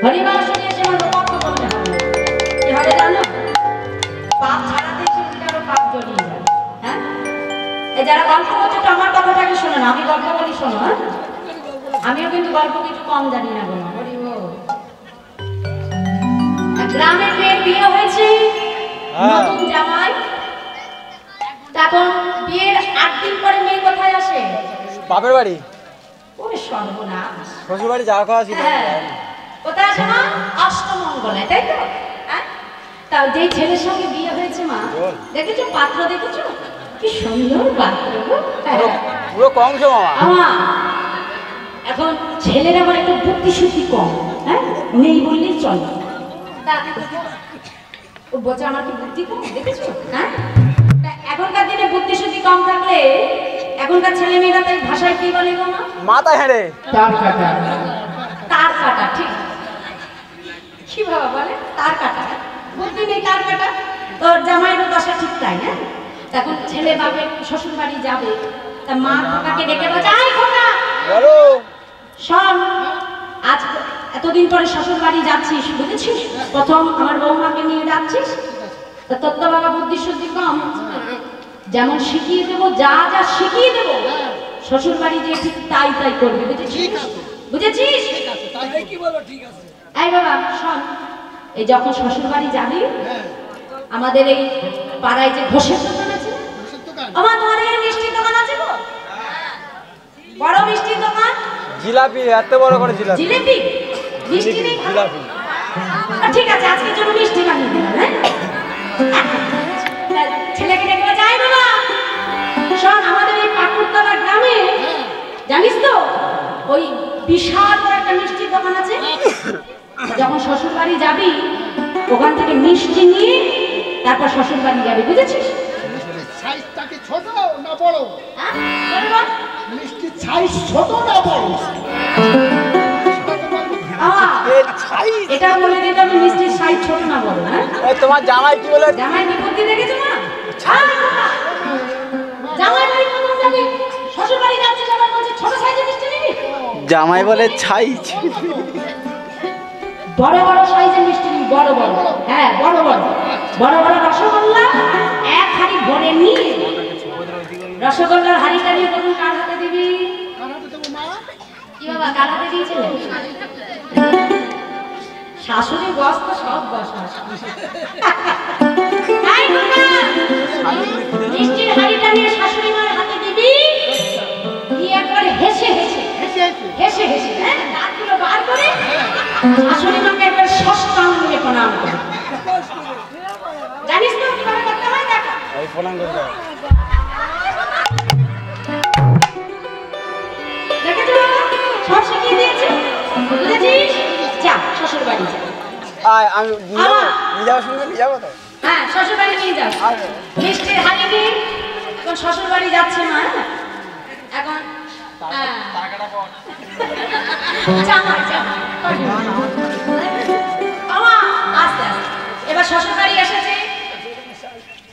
হরিবার শুনে এসে আমার পাপ করতে হবে। কি হবে জানো? পাপ ছাড়াতে এসে আরো পাপ জড়িয়ে যায়। হ্যাঁ, এই যারা গল্প করছে তো আমার কথাটাকে শোনো না, আমি গল্প বলি শোনো। হ্যাঁ, আমিও কিন্তু গল্প কিছু কম জানি না গো। গ্রামের মেয়ের বিয়ে হয়েছে, নতুন জামাই। তখন বিয়ের 8 দিন পরে মেয়ে কোথায় আসে? বাপের বাড়ি। ওরে সর্বনাশ, শ্বশুর বাড়ি যাওয়া খাওয়া ছিল। কোথায় আসে মা? অষ্টমঙ্গলায়, তাই তো? হ্যাঁ, তাও যেই ছেলের সঙ্গে বিয়ে হয়েছে মা, দেখেছো পাত্র? দেখেছো কি সুন্দর পাত্র গো। পুরো কংস মামা। এখন ছেলের আবার একটু বুদ্ধি শুদ্ধি কম। হ্যাঁ, নেই বললেই চলে। ও বলছে আমার কি বুদ্ধি কম, দেখেছো? হ্যাঁ, এখনকার দিনে বুদ্ধি শুদ্ধি কম থাকলে এখনকার ছেলে মেয়েরা তাই ভাষায় কি বলে গো মা? মাথা হেঁড়ে তার কাটা। তার কাটা, ঠিক। কি বাবা বলে তার কাটা? বুদ্ধি নেই, তার কাটা। তোর জামাইয়েরও দশা ঠিক তাই। হ্যাঁ, এখন ছেলে বাপে শ্বশুর বাড়ি যাবে, তা মা খোকাকে ডেকে বলছে, আয় খোকা বলো শোন, আজ এতদিন পরে শ্বশুর বাড়ি যাচ্ছিস, বুঝেছিস? প্রথম আমার বৌমাকে নিয়ে যাচ্ছিস, তা তোর তো বাবা বুদ্ধি শুদ্ধি কম। যেমন শিখিয়ে দেবো, যা যা শিখিয়ে দেবো শ্বশুর বাড়ি যে ঠিক তাই তাই করবি, বুঝেছিস? বুঝেছিস? এই বাবা শোন, এই যখন শ্বশুর বাড়ি যাবি, আমাদের এই পাড়ায় যে ঘোষের দোকান আছে, আমার তোমাদের এই মিষ্টির দোকান আছে গো, বড় মিষ্টির দোকান। জিলাপি, এত বড় করে জিলাপি। জিলাপি মিষ্টি নেই? জিলাপি ঠিক আছে, আজকের জন্য মিষ্টি বানিয়ে দিলাম। হ্যাঁ, ছেলেকে ডেকে যাই বাবা শোন, আমাদের এই পাকুড়তলা গ্রামে জানিস তো ওই বিশাল বড় একটা মিষ্টির দোকান আছে। যখন শ্বশুর বাড়ি যাবি ওখান থেকে মিষ্টি নিয়ে তারপর শ্বশুর বাড়ি যাবি, বুঝেছিস? সাইজটা কি ছোট না বড়? মিষ্টি সাইজ ছোট না বড়? এটা বলে দিতে আমি মিষ্টির সাইজ ছোট না বড়। হ্যাঁ, তোমার জামাই কি বলে? জামাই বিপত্তি দেখেছো মা? জামাই বাড়ি কখন যাবি? শ্বশুর বাড়ি যাচ্ছিস আবার বলছিস ছোট সাইজের মিষ্টি নিবি? জামাই বলে সাইজ বড় বড় সাইজের মিষ্টি নিবি, বড় বড়। হ্যাঁ, বড় বড় বড় বড় রসগোল্লা এক হাড়ি ভরে নিয়ে, রসগোল্লার হাড়িটা নিয়ে তখন কার হাতে দিবি? কি বাবা কার হাতে দিয়েছিলেন? শাশুড়ি বস তো সব বস। মিষ্টির হাড়িটা নিয়ে শাশুড়ি মার হাতে দিবি, দিয়ে একবারে হেসে হেসে হেসে হেসে হ্যাঁ দাঁতগুলো বার করে শাশুড়ি মাকে একবার ষষ্ঠাঙ্গে প্রণাম করে। জানিস তো কিভাবে করতে হয়? দেখা এই প্রণাম করতে হয়। দেখেছো সব শিখিয়ে দিয়েছে, বুঝেছিস? যা শ্বশুর বাড়ি যা। আমি নিয়ে যাবো শুনবে? নিয়ে যাবো তো? হ্যাঁ, শ্বশুর বাড়ি নিয়ে যাও। মিষ্টির হাড়ি নিয়ে এখন শ্বশুর বাড়ি যাচ্ছে মা। এখন আস্তে আস্তে এবার শ্বশুর বাড়ি এসেছে,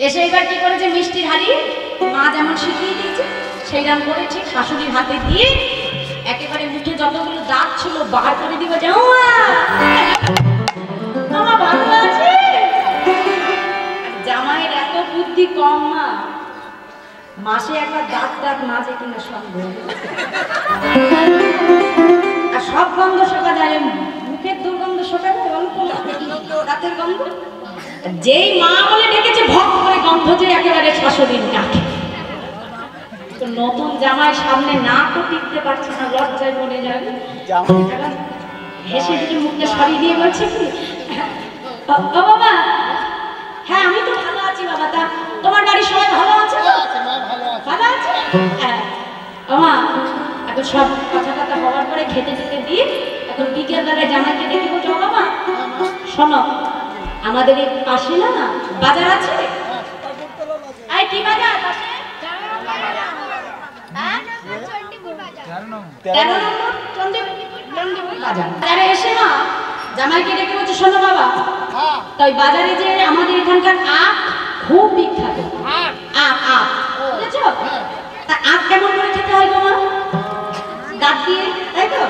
এসে এবার কি করেছে, মিষ্টির হাড়ি মা যেমন শিখিয়ে দিয়েছে সেইরকম করে ঠিক শাশুড়ির হাতে দিয়ে একেবারে মুখে যতগুলো দাঁত ছিল বার করে দিবে। আমার ভালো আছে। জামাইয়ের এত বুদ্ধি কম মা, মাসে একবার দাঁত দাঁত মাজে কিনা সন্দেহ। আর সব গন্ধ শোকা যায়, মুখের দুর্গন্ধ শোকা যায় অল্প, দাঁতের গন্ধ। যেই মা বলে ডেকেছে ভক করে গন্ধ যে একেবারে শাশুড়ির নাকে। তো নতুন জামাই সামনে না তো টিকতে পারছে না, লজ্জায় মরে যাবে। হেসে হেসে মুখটা সরিয়ে দিয়ে বলছে কি, ও বাবা হ্যাঁ আমি তো ভালো আছি বাবা, তা তোমার বাড়ির সবাই ভালো আছে? ভালো আছে। হ্যাঁ মা, এখন সব কথা কথা হওয়ার পরে খেতে খেতে দিয়ে এখন বিকেল বেলায় জামাইকে ডেকে বলছো, বাবা শোনো আমাদের এই পাশে না বাজার আছে। এই কি বাজার? পাশে 13 নম্বর চণ্ডীপুর বাজার। বাজারে এসে না জামাইকে ডেকে বলছে, শোনো বাবা তাই বাজারে যে আমাদের এখানকার আখ খুব বিখ্যাত। আখ আখ বুঝেছো? তা আখ কেমন করে খেতে হয় গো মা? দাঁত দিয়ে, তাই তো?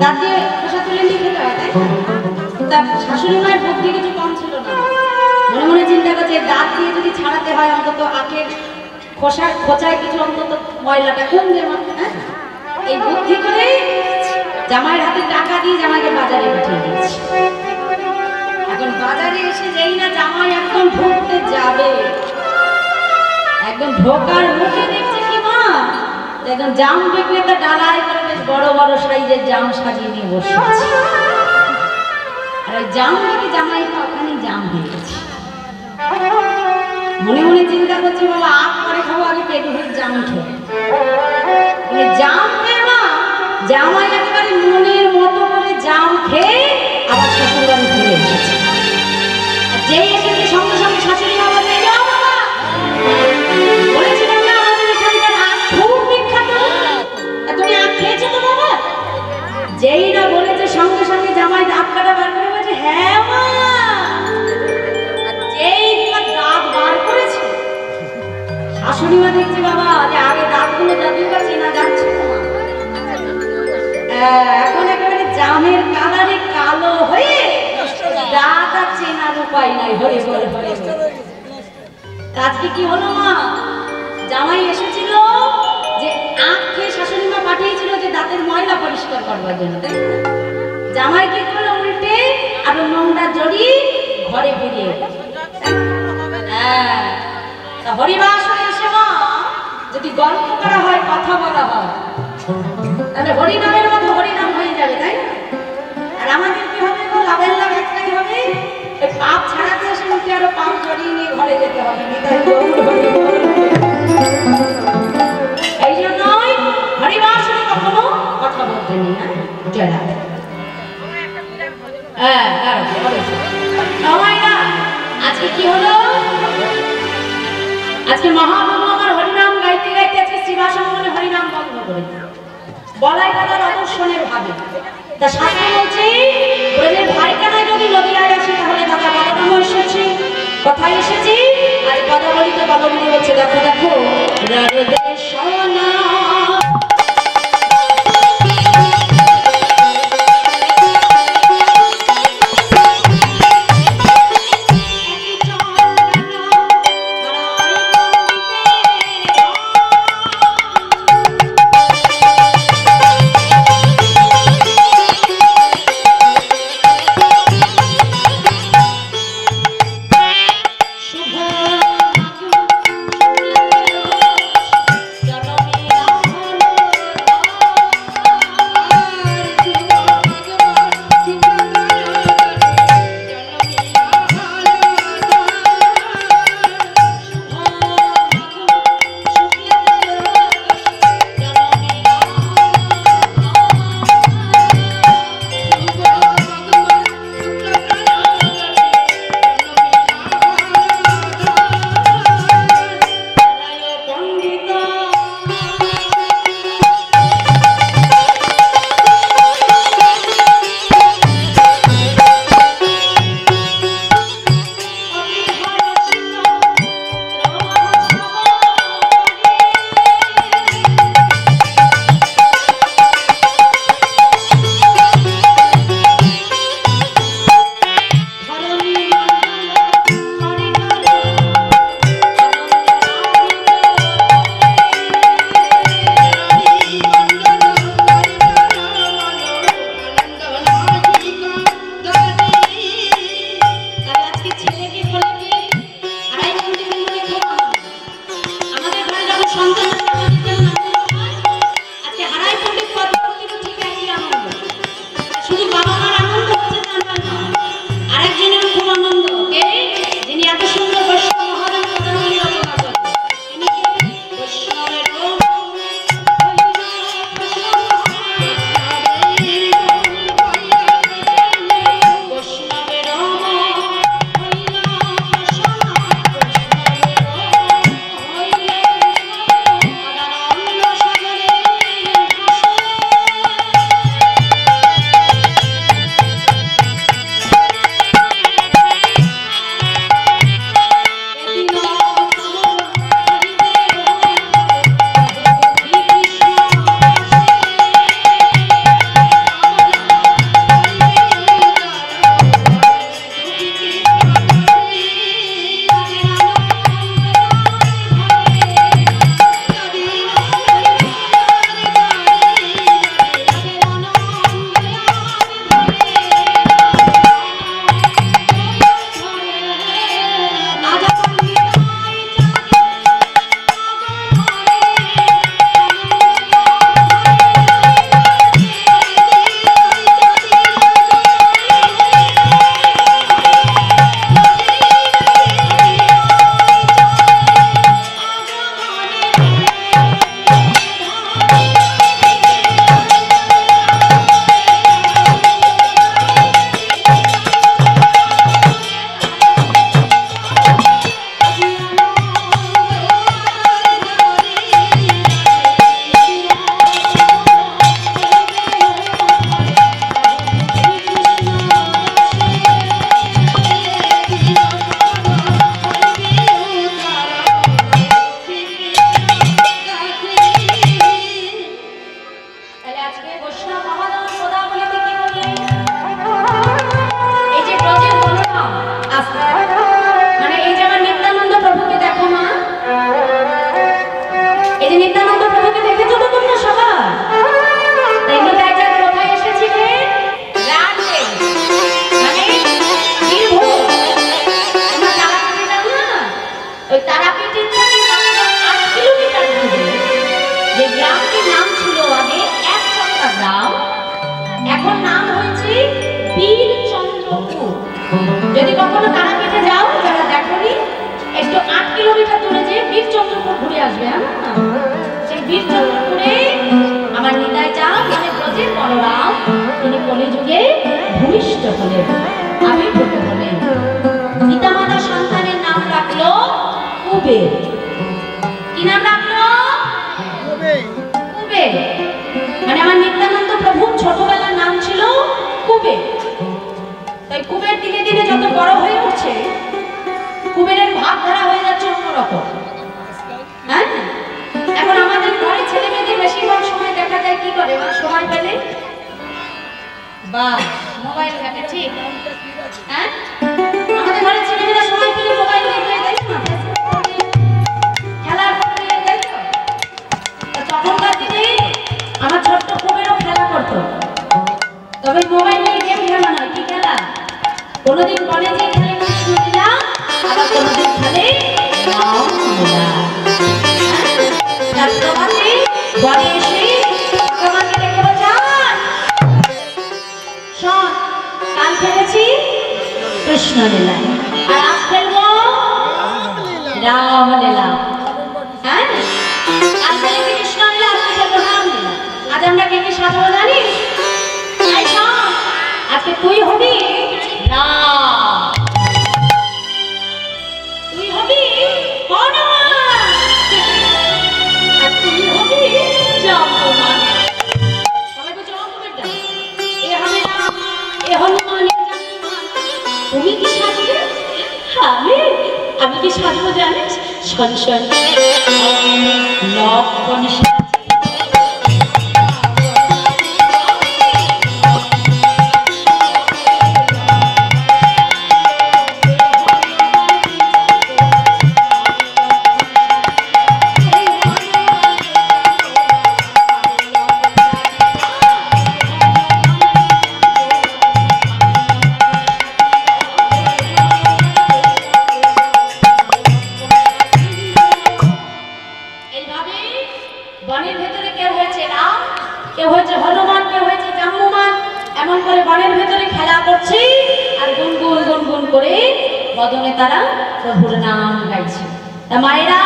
দাঁত দিয়ে খোসা তুলে নিয়ে খেতে হয়, তাই তা শাশুড়ি মায়ের বুদ্ধি কিছু কম ছিল না। মনে মনে চিন্তা করছে দাঁত দিয়ে যদি ছাড়াতে হয় অন্তত আখের খোঁচায় কিছু অন্তত ময়লাটা কম দেওয়া। হ্যাঁ, এই বুদ্ধি করে জামাইয়ের হাতে টাকা দিয়ে জামাইকে বাজারে পাঠিয়ে দিয়েছে। এখন বাজারে এসে যেই না জামাই একদম ঢুকতে যাবে, একদম ঢোকার মুখে দেখছে কি মা, একদম জাম বিক্রেতা ডালায় করে বেশ বড় বড় সাইজের জাম সাজিয়ে নিয়ে বসে আছে। আর ওই জাম দেখে জামাই ওখানে জাম হয়ে গেছে। মনে মনে চিন্তা করছে বাবা আখ পরে খাবো, আগে পেট ভরে জাম খেয়ে। জাম খেয়ে মা জামাই একেবারে মনের মতো করে জাম খেয়ে আবার শ্বশুর বাড়ি ফিরে এসেছে। আর যেই এসেছে সঙ্গে সঙ্গে শাশুড়ি মা বলছে যাও বাবা, বলেছিলাম না আমাদের এখানকার আখ খুব বিখ্যাত, তুমি আখ খেয়েছো তো বাবা? যেই না বলেছে সঙ্গে সঙ্গে জামাই দাঁত কাটা বার করে বলছে হ্যাঁ মা। যেই দাঁত বার করেছে শাশুড়ি মা দেখছে বাবা যে আগে দাঁতগুলো জাদুর কাছে না যাচ্ছে এখন একেবারে জামের কালারে কালো হয়ে দাঁত আর চেনার উপায় নাই। হরে হরে হরে। আজকে কি হলো মা, জামাই এসেছিল যে আখ খেয়ে শাশুড়ি মা পাঠিয়েছিল যে দাঁতের ময়লা পরিষ্কার করবার জন্য, তাই জামাই কি করলো উল্টে আর নোংরা জড়ি ঘরে ফিরিয়ে। হ্যাঁ, হরিবাসরে এসে মা যদি গল্প করা হয় কথা বলা হয় তাহলে হরিনামের মতো হরিনাম হয়ে যাবে, তাই না? আর আমাদের কি হবে গো, লাভের লাভ একটাই হবে, এই পাপ ছাড়াতে এসে মুখে আরো পাপ জড়িয়ে নিয়ে ঘরে যেতে হবে। এই জন্যই হরিবাসরে কখনো কথা বলতে নেই। জয় রাধা। হ্যাঁ সবাই না আজকে কি হলো, আজকে মহাপ্রভু আমার হরিনাম গাইতে গাইতে আজকে শ্রীবাসমনে হরিনাম বন্ধ করে বলাই দাদার অদর্শনের ভাবে। তা শাস্ত্র বলছে ব্রজের ভাইকানায় যদি নদীয়ায় আসে তাহলে দাদা বলরাম এসেছে, কথায় এসেছি। আর কথা বলিতে বাদবলি হচ্ছে দেখো দেখো রাধে সোনা জনম যদি কখনো তারাপীঠে যাও, যারা দেখোনি, একটু 8 কিলোমিটার দূরে যে বীরচন্দ্রপুর ঘুরে আসবে। সেই বীরচন্দ্রপুরে আমার নিতাই চাঁদ মানে ব্রজের বলরাম, তিনি কলিযুগে ভূমিষ্ঠ হলেন, আবির্ভূত হলেন। পিতামাতা সন্তানের নাম রাখলো কুবের। কি নাম রাখলো? কুবের। মানে আমার নিত্যানন্দ প্রভুর ছোটবেলার নাম ছিল কুবের। তাই কুবের দিনে দিনে যত বড় হয়ে উঠছে, কুবেরের ভাবধারা হয়ে যাচ্ছে অন্যরকম। হ্যাঁ, এখন আমাদের ঘরে ছেলে মেয়েদের বেশিরভাগ সময় দেখা যায় কি করে, সময় পেলে বা মোবাইল ঘাটে। ঠিক, হ্যাঁ, আমাদের ঘরে ছেলে মেয়েরা সময় পেলে মোবাইল দেখে, তাই না? খেলা করতে, তাই তো? তখনকার দিনে আমার ছোট্ট কুবেরও খেলা করতো, তবে মোবাইল নিয়ে গেম খেলা নয়। কি খেলা? কোনোদিন বনে যে খেলে কৃষ্ণ লীলা, আবার কোনোদিন খেলে রাম লীলা। তার প্রভাতে বনে এসে আমাকে দেখে বোঝান, শোন, কাল খেলেছি কৃষ্ণ লীলা, আর আজ খেলবো রাম লীলা। হ্যাঁ, কাল খেলেছি কৃষ্ণ লীলা, আজকে খেলবো রাম লীলা। আজ আমরা কে কে সাজাবো জানিস? আজকে তুই হবি রাম, তুই হবি হনুমান, আর তুই হবি জাম্বুমান। সবাই বলছে জাম্বুমানটা, এ হবে রাম, এ হনুমান, এ জাম্বুমান। তুমি কি সাজবে? আমি কি সাজবো জানিস? শোন শোন, লক্ষণ বনের ভেতরে কেউ হয়েছে রাম, কেউ হয়েছে হনুমান, কেউ হয়েছে জাম্বুমান। এমন করে বনের ভেতরে খেলা করছে আর গুনগুন গুনগুন করে বদনে তারা প্রভুর নাম গাইছে। তা মায়েরা,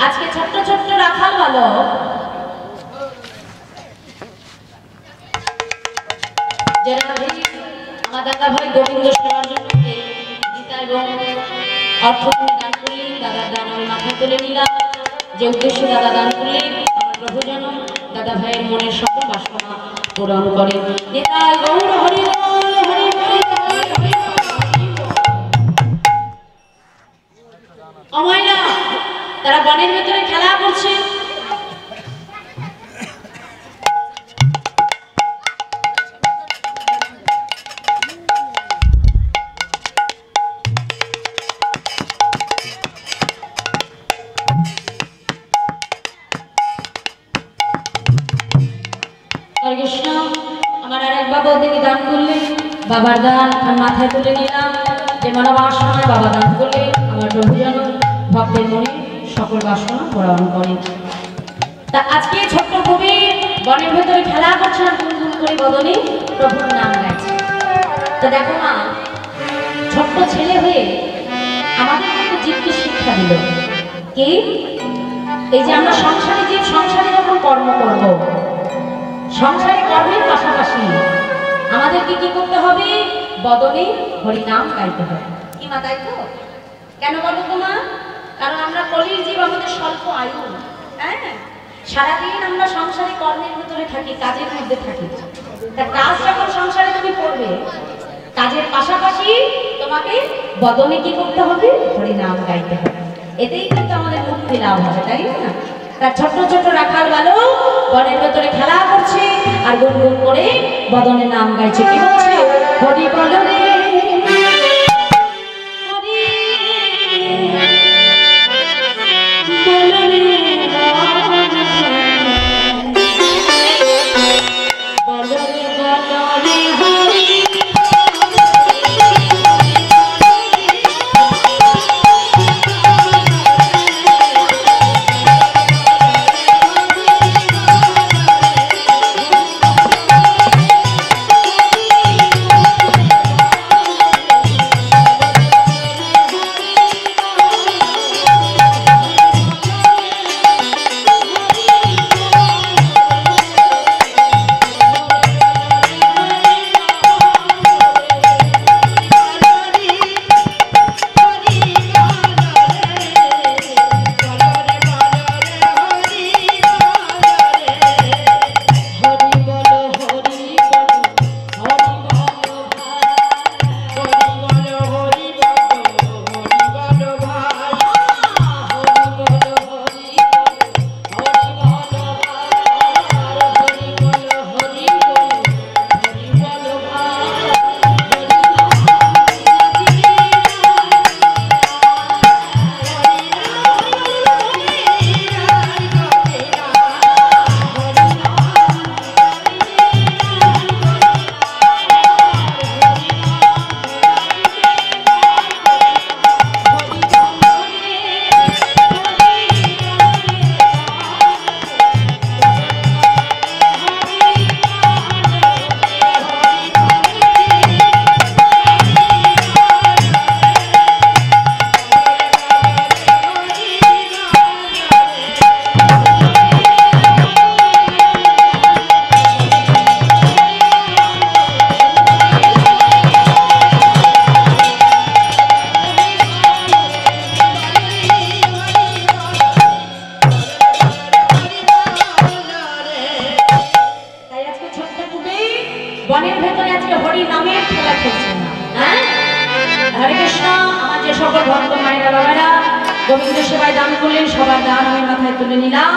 আজকে ছোট্ট ছোট্ট রাখাল বালক যারা আমার দাদা ভাই গোবিন্দ সেবার জন্য গীতা এবং অর্থ দান করলেন, দাদার দান আমি মাথায় তুলে নিলাম। যে উদ্দেশ্যে দাদা দান করলেন, আমার প্রভু যেন দাদা ভাইয়ের মনের সকল বাসনা পূরণ করেন। নিতাই গৌর হরি বল, হরি হরি হরি। অমাইলা, তারা বনের ভেতরে খেলা করছে। কৃষ্ণ আমার আর এক বাবা তিনি দান করলেন, বাবার দান আমি মাথায় তুলে নিলাম। যে মনোবাসনা বাবা দান করলে আমার প্রভু যেন ভক্তের মনে সকল বাসনা পূরণ করে। তা আজকে ছোট্ট কবি বনের ভেতরে খেলা করছে আর গুনগুন করে বদনে প্রভুর নাম গাইছে। তো দেখো মা, ছোট্ট ছেলে হয়ে আমাদের কিন্তু জীবকে শিক্ষা দিল কি, এই যে আমরা সংসারে জীব, সংসারে যখন কর্ম করব, সংসারে কর্মের পাশাপাশি আমাদেরকে কি করতে হবে? বদনে হরিনাম গাইতে হবে। কি মা, তাই তো? কেন বলো তো মা? কারণ আমরা কলির জীব, আমাদের স্বল্প আয়ু। হ্যাঁ, সারাদিন আমরা সংসারে কর্মের ভিতরে থাকি, কাজের মধ্যে থাকি। তা কাজ যখন সংসারে তুমি করবে, কাজের পাশাপাশি তোমাকে বদনে কি করতে হবে? হরিনাম গাইতে হবে। এতেই কিন্তু আমাদের মুক্তি লাভ হবে, তাই না? তার ছোট্ট ছোট্ট রাখাল বালক বনের ভেতরে খেলা করছে আর গুনগুন করে বদনে নাম গাইছে। কি বলছে? হরি বল রে, সকল ভক্ত মায়েরা বাবারা গোবিন্দ সেবায় দান করলেন, সবার দান আমি মাথায় তুলে নিলাম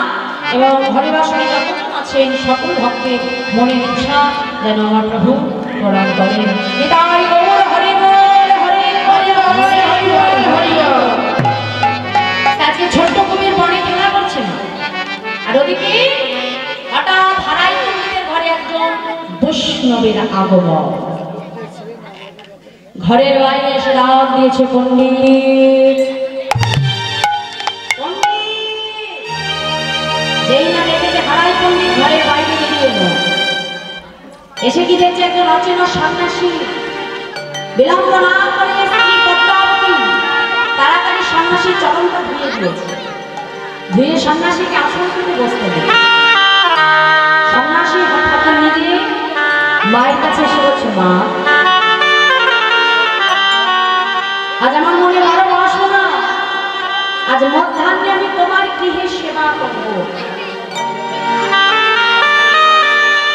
এবং হরিবাসনে যতজন আছেন সকল ভক্তের মনের ইচ্ছা যেন আমার প্রভু প্রদান করেন। নিতাই গৌর হরি বল, হরি হরি হরি হরি হরি বল। আজকে ছোট্ট কবির বনে খেলা করছে না, আর ওদিকে হঠাৎ হারাই পণ্ডিতের ঘরে একজন বৈষ্ণবের আগমন। ঘরের বাইরে এসে ডাক দিয়েছে, পণ্ডিত যেই না দেখেছে হারাই পণ্ডিত ঘরের বাইরে বেরিয়ে এলো। এসে কি দেখছে একজন অচেনা সন্ন্যাসী। বিলম্ব না করে স্ত্রী পদ্মাবতী তাড়াতাড়ি সন্ন্যাসীর চরণটা ধুয়ে দিয়েছে। ধুয়ে সন্ন্যাসীকে আসন থেকে বসতে দিল। সন্ন্যাসী হঠাৎ নিজে মায়ের কাছে এসে বলছে, মা আজ আমার মনে বড় বাসনা, আজ মধ্যাহ্নে আমি তোমার গৃহে সেবা করব।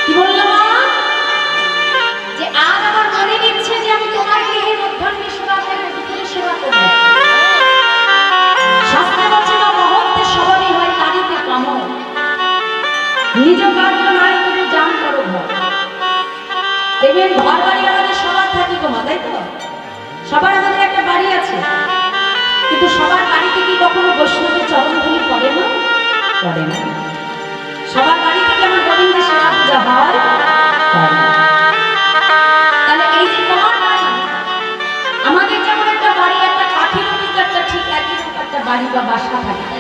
কি বললো মা? যে আজ আমার মনে ইচ্ছে যে আমি তোমার গৃহে মধ্যাহ্নে সেবা করব, দুপুরে সেবা করব। শাস্ত্রে বলছে না, মহত্বের স্বভাবই হয় তারিতে কাম, নিজ কার্য নাই তুমি জান করো ঘর। দেখবেন ঘর বাড়ি আমাদের সবার থাকি গো মা, তাই তো? সবার আমাদের একটা বাড়ি আছে, কিন্তু সবার বাড়িতে কি কখনো বৈষ্ণবের চরণধূলি পড়ে না? পড়ে না। সবার বাড়িতে কেমন গোবিন্দের সেবা পূজা হয়? হয় না। তাহলে এই যে তোমার বাড়ি, আমাদের যেমন একটা বাড়ি, একটা কাঠের ভিতরে একটা ঠিক একই রকম একটা বাড়ি বা বাসা থাকে,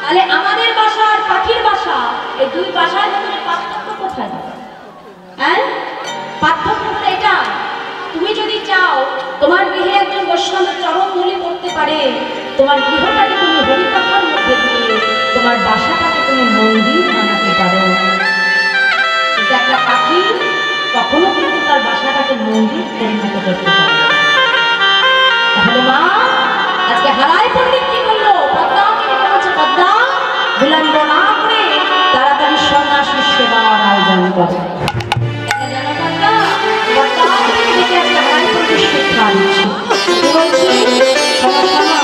তাহলে আমাদের বাসা আর পাখির বাসা, এই দুই বাসার মধ্যে পার্থক্য কোথায়? হ্যাঁ, পার্থক্য এটা। তুমি যদি চাও তোমার গৃহে একজন বৈষ্ণবের চরণধূলি করতে পারে, তোমার গৃহটাকে তুমি হরিকথার মধ্যে দিয়ে তোমার বাসাটাকে তুমি মন্দির বানাতে পারো। কিন্তু একটা পাখি কখনো কিন্তু তার বাসাটাকে মন্দির পরিণত করতে পারে। তাহলে মা আজকে হারাই পণ্ডিত কি করলো? পদ্মাকে ডেকে বলছে, পদ্মা বিলম্ব না করে তাড়াতাড়ি সন্ন্যাসীর সেবার আয়োজন করে। শিক্ষা দিচ্ছি বলছি, সমস্যা না।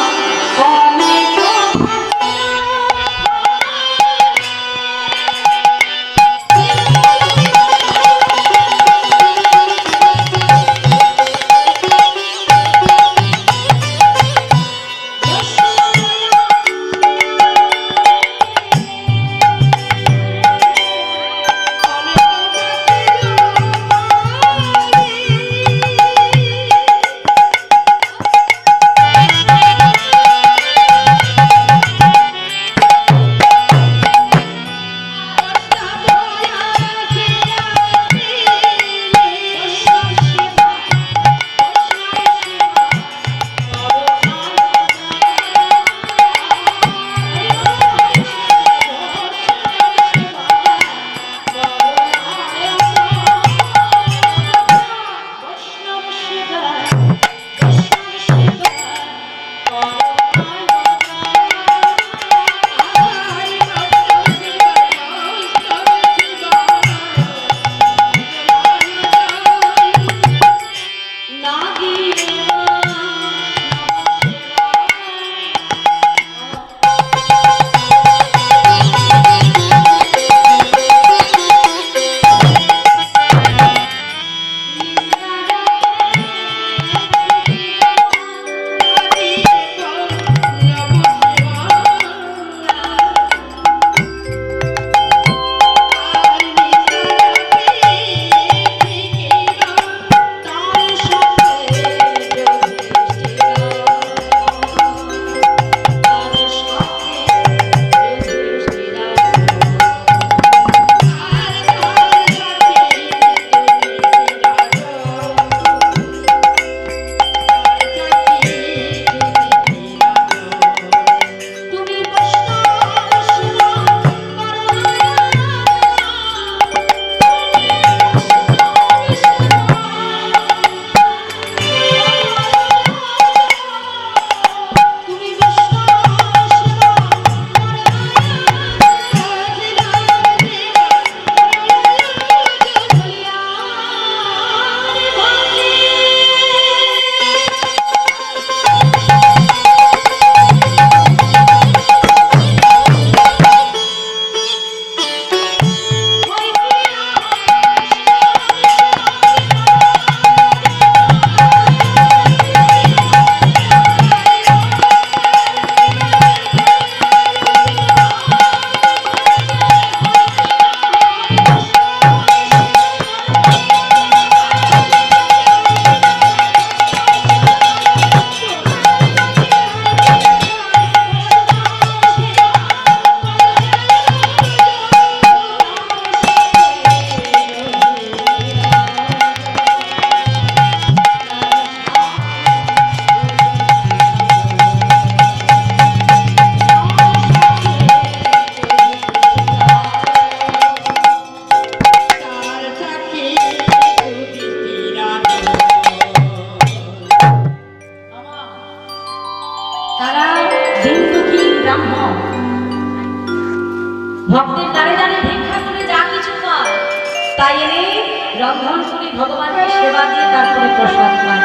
রন্ধন করে ভগবানকে সেবা দিয়ে তারপরে প্রসাদ পায়।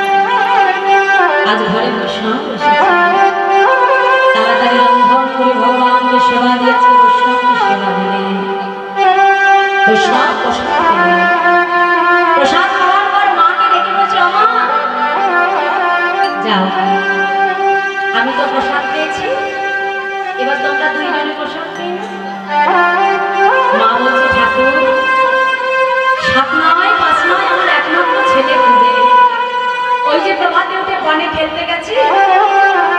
আজ ঘরে বৈষ্ণব এসেছে, তাড়াতাড়ি রন্ধন করে ভগবানকে সেবা দিয়ে আজকে বৈষ্ণবকে সেবা দিলেন। বৈষ্ণব প্রসাদ পেলেন। প্রসাদ পাওয়ার পর মাকে ডেকে বলছে, মা যাও, আমি তো প্রসাদ পেয়েছি, এবার তোমরা দুইজনে প্রসাদ পেয়ে। মা বলছে, ঠাকুর 7 নয় 5 নয়, আমার একমাত্র ছেলে খুঁজে, ওই যে প্রভাতে উঠে বনে খেলতে গেছে,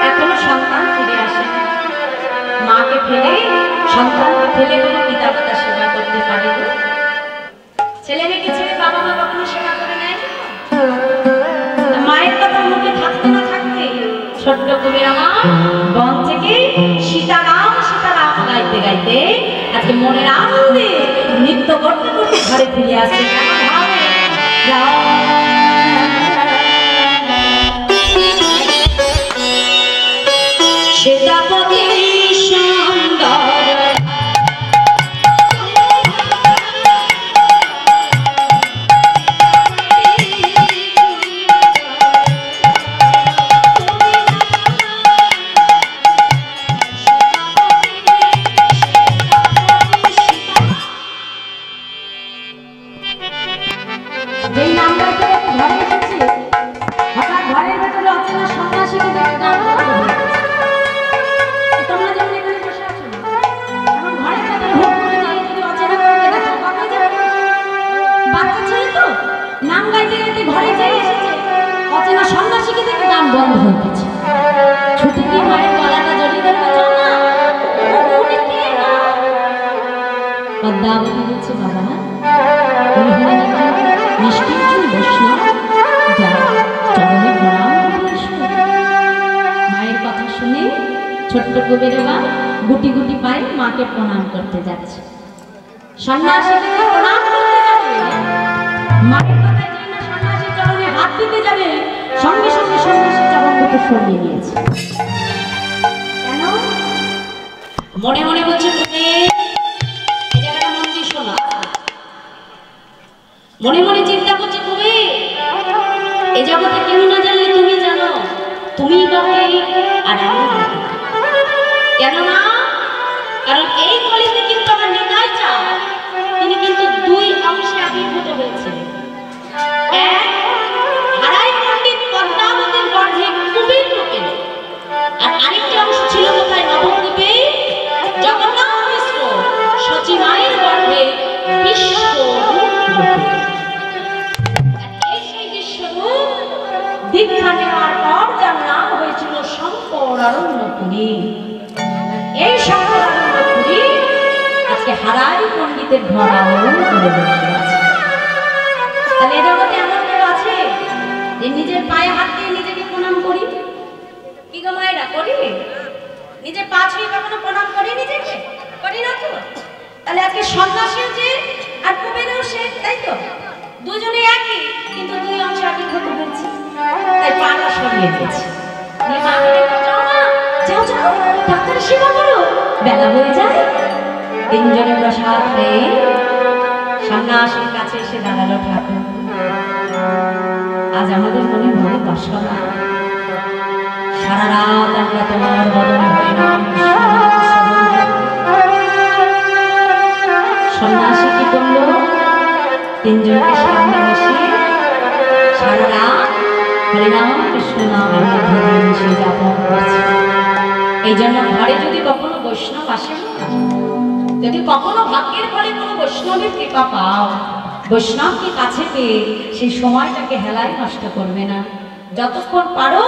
এখনো সন্তান ফিরে আসে। মাকে ফেলে, সন্তানকে ফেলে কোনো পিতা মাতা সেবা করতে পারে না। ছেলে মেয়েকে ছেড়ে বাবা মা কখনো সেবা করে নেয় না। মায়ের কথা মুখে থাকতে না থাকতে ছোট্ট কবি আমার বন থেকে সীতারাম সীতারাম গাইতে গাইতে আজকে মনের আনন্দে নৃত্য করতে করতে ঘরে ফিরে আসছে। সীতাপতি সুন্দর ছোট্ট কবিরেবা গুটি গুটি পায়ে মাকে প্রণাম করতে যাচ্ছে। সন্ন্যাসীকে প্রণাম করতে যাবে, মায়ের কথায় যেই না সন্ন্যাসীর চরণে হাত দিতে যাবে, সঙ্গে সঙ্গে সন্ন্যাসীর চরণ দুটো সরিয়ে নিয়েছে। কেন? মনে মনে বলছে, তুমি এই জায়গাটা মন দিয়ে শোনা। মনে মনে চিন্তা করছে, তুমি এই জগতে কেউ না জানলে তুমি জানো, তুমি কাকে আর আমি কাকে। কেন না? কারণ এই কলিতে কিন্তু আমার নিতাই চান তিনি কিন্তু 2 অংশে আবির্ভূত হয়েছেন। এক, হারাই পণ্ডিত পদ্মাবতীর গর্ভে কুবের রূপে, আর আরেকটি অংশ ছিল কোথায়? নবদ্বীপে জগন্নাথ মিশ্র সচিমায়ের গর্ভে বিশ্বরূপ রূপে। এই সেই বিশ্বরূপ দীক্ষা নেওয়ার পর যার নাম হয়েছিল শঙ্কর অরণ্যপুরী। এই শঙ্কর অরণ্যপুরী আজকে হারাই পণ্ডিতের ঘর আলোড়ন করে বসে আছে। তাহলে এ জগতে এমন কেউ আছে যে নিজের পায়ে হাত দিয়ে নিজেকে প্রণাম করি? কি গো মায়েরা, করি? নিজের পা ছুঁয়ে কখনো প্রণাম করি নিজেকে? করি না তো? তাহলে আজকে সন্ন্যাসীও যে আর কুবেরও সে, তাই তো? দুজনে একই, কিন্তু 2 অংশ আবির্ভূত হয়েছে, তাই পাটা সরিয়ে দিয়েছে। যাও যাও, ডাক্তার সেবা করো, বেলা হয়ে যায়। 3 জনে প্রসাদ পেয়ে সন্ন্যাসীর কাছে এসে দাঁড়ালো। ঠাকুর, আজ আমাদের মনে বড় বাসনা, সারা রাত আমরা তোমার বদনে হরিনাম সন্ন্যাসী কি করলো? 3 জনকে সামনে বসিয়ে সারা রাত হরিনাম কৃষ্ণ নামের মধ্যে সে যাপন করছে। এই জন্য ঘরে যদি কখনো বৈষ্ণব আসে, যদি কখনো ভাগ্যের ফলে কোনো বৈষ্ণবের কৃপা পাও, বৈষ্ণবকে কাছে পেয়ে সেই সময়টাকে হেলায় নষ্ট করবে না। যতক্ষণ পারো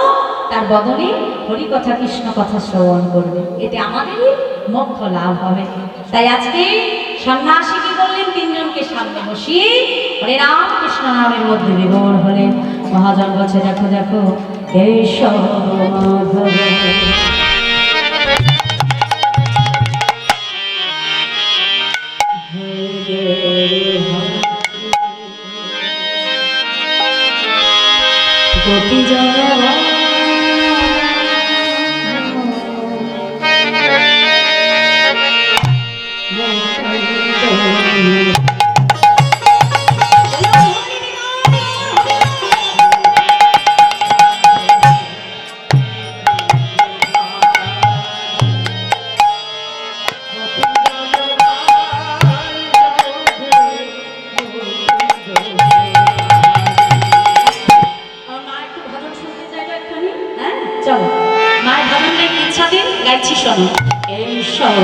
তার বদনে হরি কথা কৃষ্ণ কথা শ্রবণ করবে, এতে আমাদেরই মোক্ষ লাভ হবে। তাই আজকে সন্ন্যাসী কি বললেন? 3 জনকে সামনে বসিয়ে হরে রাম কৃষ্ণ নামের মধ্যে বিভোর হলেন। মহাজন বলছে, দেখো দেখো কেশব মাধব গোপী জগৎ চলো মায়ের ভজনটা ইচ্ছা দিন গাইছি শোনো। এই সব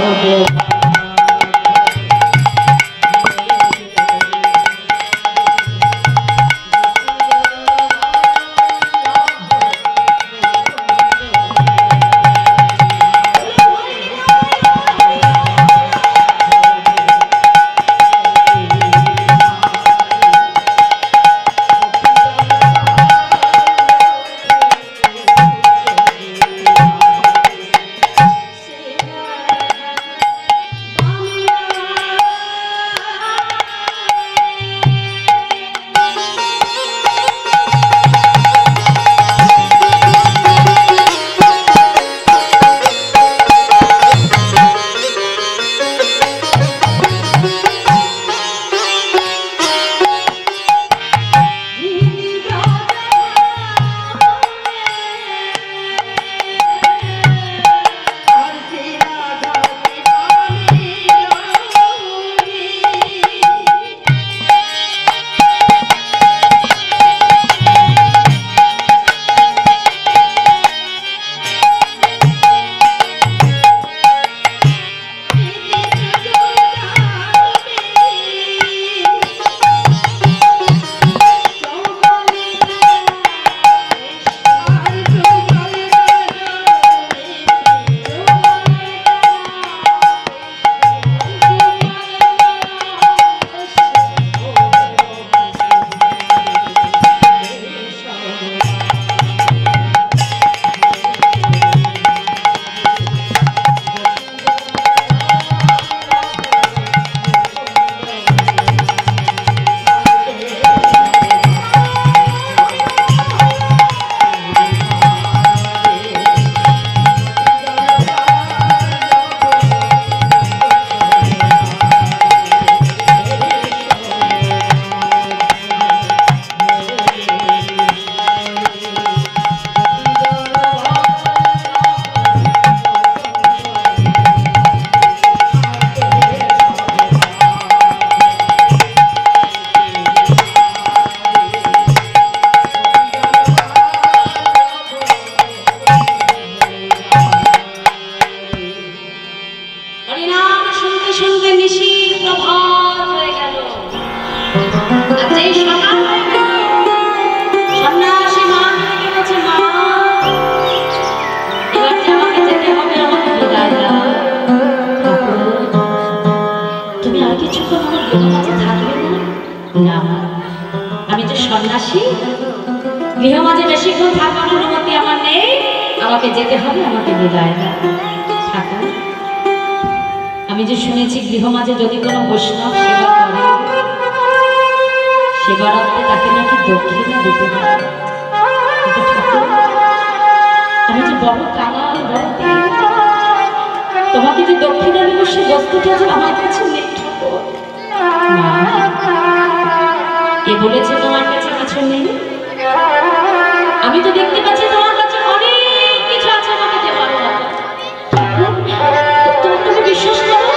আমি যে সন্ন্যাসী, গৃহমাঝে বেশিক্ষণ থাকার অনুমতি আমার নেই, আমাকে যেতে হবে, আমাকে বিদায় দাও ঠাকুর। আমি যে শুনেছি গৃহমাঝে যদি কোনো বৈষ্ণব সেবা করে, সেবারত্বে তাকে নাকি দক্ষিণা দিতে হবে। কিন্তু ঠাকুর, আমি যে বড় কাঙাল, বড় দিন, তোমাকে যে দক্ষিণা দেব সে বস্তুটা যে আমার কাছে নেই ঠাকুর। মা, কে বলেছে তোমার কাছে কিছু নেই? আমি তো দেখতে পাচ্ছি তোমার কাছে অনেক কিছু আছে আমাকে দেওয়ার মতো। তুমি বিশ্বাস করো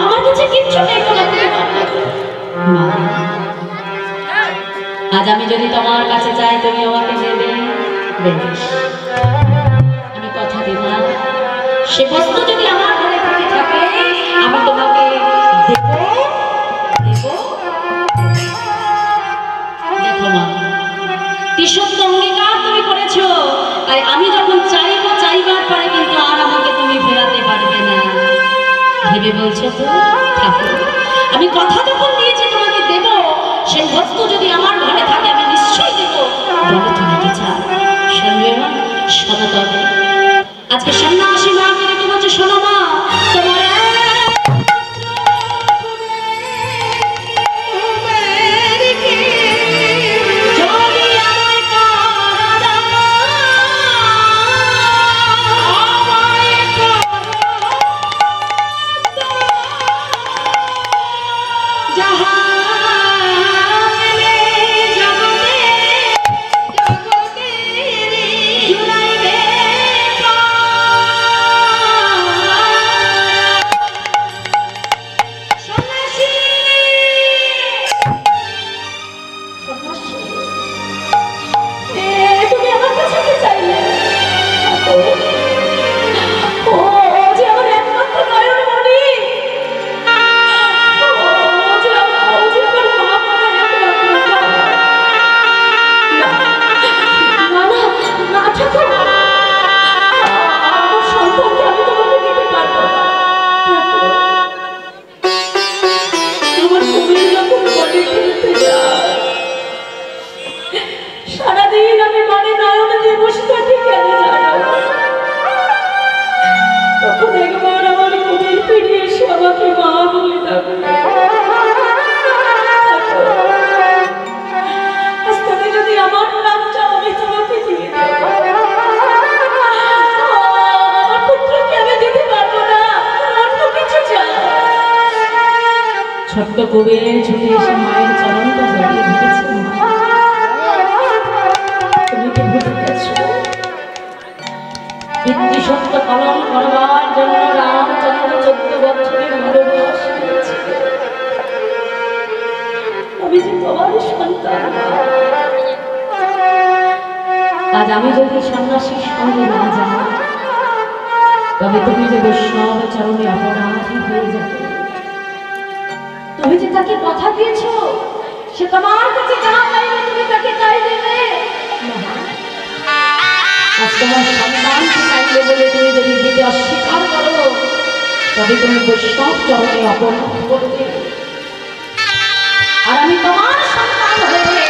আমার কাছে কিচ্ছু নেই তোমাকে দেওয়ার মতো। মা, আজ আমি যদি তোমার কাছে চাই তুমি আমাকে দেবে, বেশ, আমি কথা দিলাম সে বস্তু যদি আমার ঘরে থেকে থাকে আমি তোমাকে দেব দেব। দেখো মা, তিসত্ব অঙ্গীকার তুমি করেছো, তাই আমি যখন চাইবো, চাইবার পরে কিন্তু আর আমাকে তুমি ফেরাতে পারবে না। ভেবে বলছো তো ঠাকুর? আমি কথা যখন দিয়েছি তোমাকে দেব, সেই বস্তু যদি আমার ঘরে থাকে আমি নিশ্চয়ই দেব। বলো তুমি কি চাও? শুনবে মা? শোনো তবে। আজকে সন্ন্যাসী মাকে রেখে বলছে, শোনো মা, তোমার সারাদিন আমি মনে নয়ন দিয়ে বসে থাকি কেন জানো? তখন একবার আমার ঘুমের ফিরে এসে আমাকে মা বলে ডাকে। আজ তুমি যদি আমার নাম চাও আমি তোমাকে দিয়ে দেবো। আমার পুত্রকে আমি দিতে পারবো না, অন্য কিছু চাও। ছোট্ট কুবের ছুটে এসে মায়ের চরণটা জড়িয়ে ধরেছে। তুমি কি ভুলে গেছো? পিতৃসত্য পালন করবার জন্য রামচন্দ্র 14 বছরের বনবাস গিয়েছিল। আমি যে তোমার সন্তান, আজ আমি যদি সন্ন্যাসীর সঙ্গে না যাই তবে তুমি যে বৈষ্ণব চরণে অপরাধী হয়ে যাবে। তুমি যে তাকে কথা দিয়েছ সে তোমার কাছে যা চাইবে তুমি তাকে তাই দেবে। আজ তোমার সন্তানকে চাইলে বলে তুমি যদি দিতে অস্বীকার করো তবে তুমি বৈষ্ণব চরণে অপরাধ করবে। আর আমি তোমার সন্তান হয়ে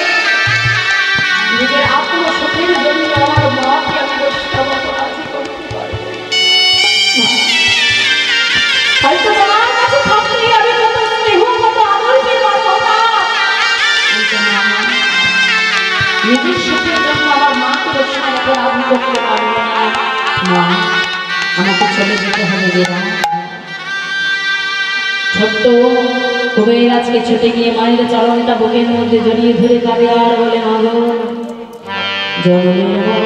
নিজের আত্মসুখের জন্য আমার মাকে আমি বৈষ্ণব অপরাধী করতে পারবো। হয়তো তোমার কাছে থাকলে আমি কত স্নেহ কত আদর পেয়ে পারবো না, নিজের সুখের জন্য আমার মাকে বৈষ্ণব অপরাধী করতে পারবো না। মা, আমাকে চলে যেতে হবে বেরা। ছোট্ট কুবের আজকে ছুটে গিয়ে মায়ের চরণটা বুকের মধ্যে জড়িয়ে ধরে কাঁদে আর বলে, মাগো জনমের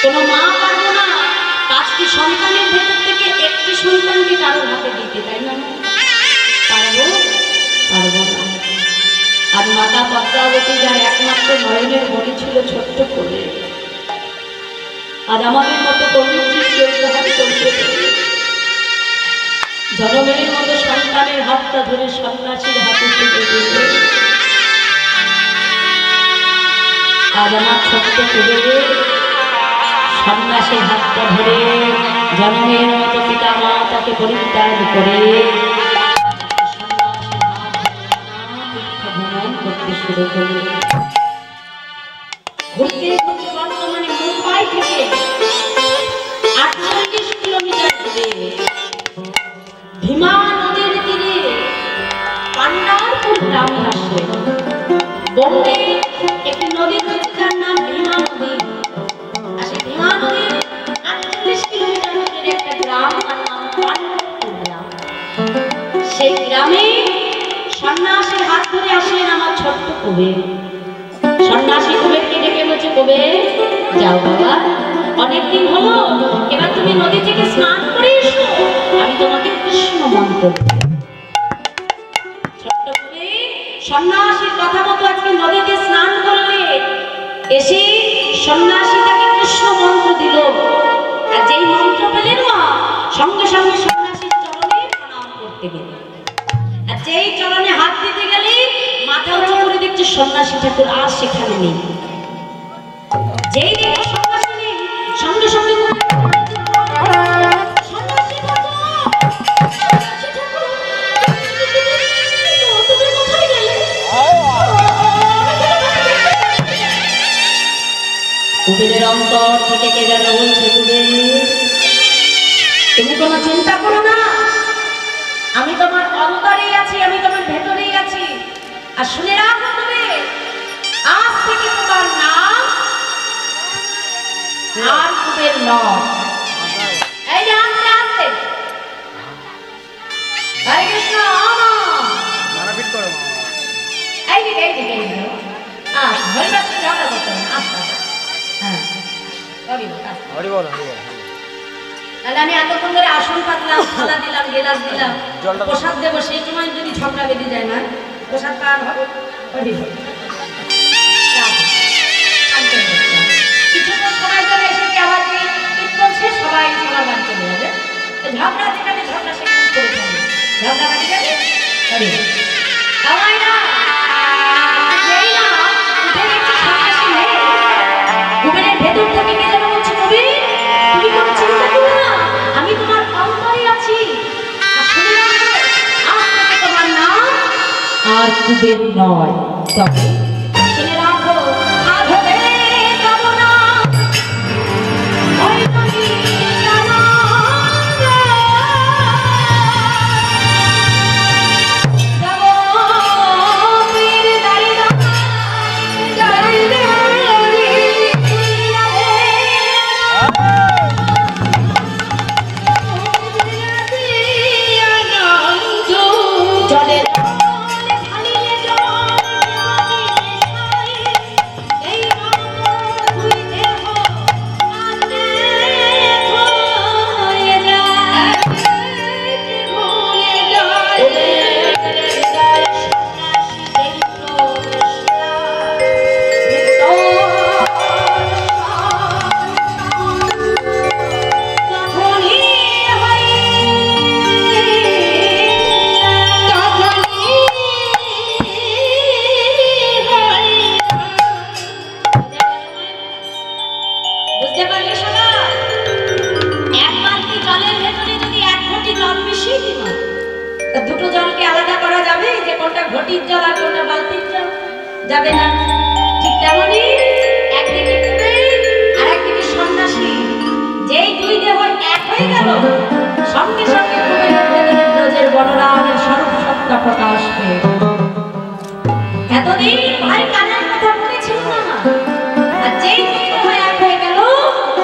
কোনো মা পারবো না 5টি সন্তানের ভেতর থেকে একটি সন্তানকে কারোর হাতে দিতে, তাই না? পারবো? পারবো না। আর মাতা পদ্মাবতী যার একমাত্র নয়নের মণি ছিল ছোট্ট করে, আর আমাদের মতো কর্মীর জনমের মতো সন্তানের হাতটা ধরে সন্ন্যাসীর হাতে তুলে দিলে, আজ আমার ছোট্ট করে সন্ন্যাসীর হাতটা ধরে জনমের মতো পিতা মা তাকে পরিত্যাগ করে ভ্রমণ করতে শুরু করল। ঘুরতে ঘুরতে বর্তমানে মুম্বাই থেকে 48 কিলোমিটার দূরে ভীমা নদীর তীরে পান্ডারপুর গ্রামে আসে। বোম্বে একটি নদী রয়েছে যার নাম ভীমা নদী। আর সেই ভীমা নদীর 48 কিলোমিটার দূরের একটা গ্রাম, তার নাম পান্ডারপুর গ্রাম। সেই গ্রামে সন্ন্যাসীর হাত ধরে আসলেন আমার ছোট্ট কুবের। সন্ন্যাসী কুবেরকে ডেকে বলছে, কুবের যাও বাবা, অনেকদিন হলো, এবার তুমি নদী থেকে স্নান করে এসো, আমি তোমাকে কৃষ্ণ মন্ত্র দেব। ছোট্ট কুবের সন্ন্যাসীর কথা মতো আজকে নদীতে স্নান করলে, এসে সন্ন্যাসী তাকে কৃষ্ণ মন্ত্র দিল। আর যেই মন্ত্র পেলেন না, সঙ্গে সঙ্গে সন্ন্যাসীর চরণে প্রণাম করতে গেলেন। আর যেই চরণে হাত দিতে গেলে মাথা উঁচু করে দেখছে সন্ন্যাসী ঠাকুর আর সেখানে নেই। যেই দেখো সন্ন্যাসী নেই, সঙ্গে সঙ্গে কুবেরের অন্তর থেকে কে যেন বলছে, কুবের তুমি কোনো চিন্তা করো না, আমি তোমার অন্তরেই আছি, আমি তোমার ভেতরেই আছি। আর শুনে রাখো কুবের, আজ থেকে তোমার নাম আর কুবের নয়। এই যে আস্তে আস্তে হরে কৃষ্ণ, মারাপিট করো। এইদিকে এইদিকে এইদিকে হরিবাস ঝগড়া করতে হবে না, আস্তে আস্তে। হ্যাঁ হরি বল, হরি বল, হরি বল। তাহলে আমি এতক্ষণ ধরে আসন পাতলাম, থালা দিলাম, গেলাস দিলাম, প্রসাদ দেবো, সেই সময় যদি ঝগড়া বেঁধে যায় না, প্রসাদ কার হবে? হরি বল। কিছুক্ষণ সময় ধরে এসে আবার কীর্তন শেষ, সবাই সবার বাড়ি চলে যাবে। ঝগড়া যেখানে ঝগড়া সেখানে করে থাকবে, ঝগড়া বাড়ি যাবে। হরি বল। কুবেরের ভেতর থেকে কে যেন বলছে, কবি তুমি কোনো চিন্তা করো না, আমি তোমার অন্তরে আছি। আর শুনে রাখো, আজ থেকে তোমার নাম আর কুবের নয়। তবে শুনে রাখো, আজ হবে কামনা বৈতরী জানা। দুটো জলকে আলাদা করা যাবে যে কোনটা ঘটির জল আর কোনটা বালতির জল? যাবে না। ঠিক তেমনই একদিকে কুবের আর একদিকে সন্ন্যাসী, যেই দুই দেহ এক হয়ে গেল, সঙ্গে সঙ্গে কুবেরের ব্রজের বলরামের স্বরূপ সত্তা প্রকাশ পেয়ে। এতদিন ভাই কানার কথা মনে ছিল না, আর যেই দুই দেহ এক হয়ে গেল,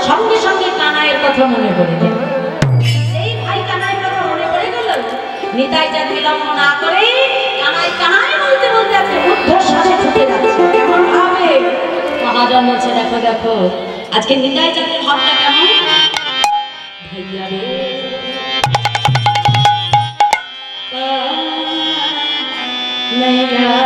সঙ্গে সঙ্গে কানাইয়ের কথা মনে পড়ে গেল। নিতাই যা বিলম্ব না করে কানাই কানাই বলতে বলতে আজকে ঊর্ধ্বশ্বাসে ছুটে যাচ্ছে। কেমন ভাবে মহাজন বলছে, দেখো দেখো আজকে নিতাই চাঁদের ভাবটা কেমন ভাইয়া রে নৈয়া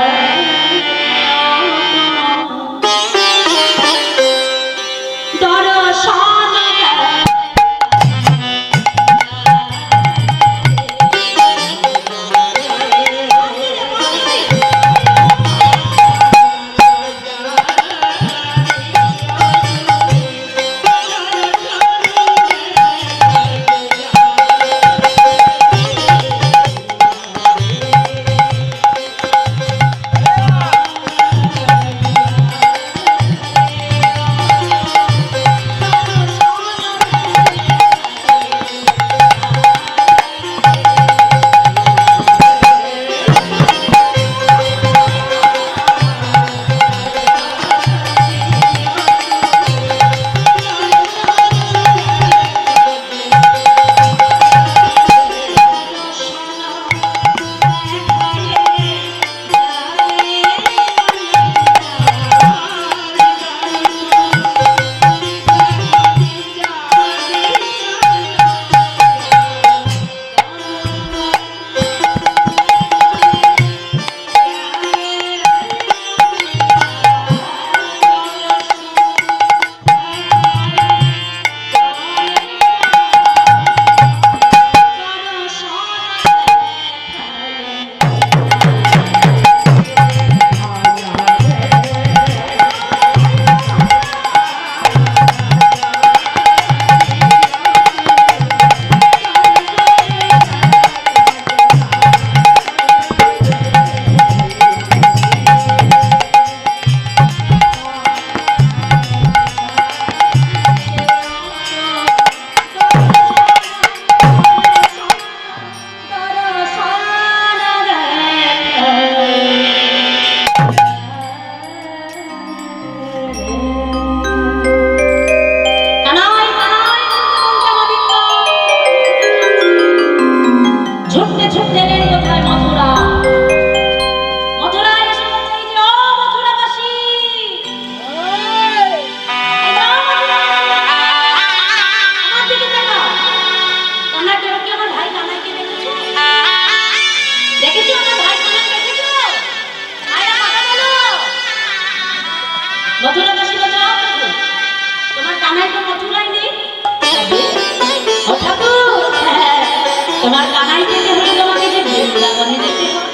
তোমার কানাই যেতে হলে তোমাকে যে বৃন্দাবনে যেতে হবে।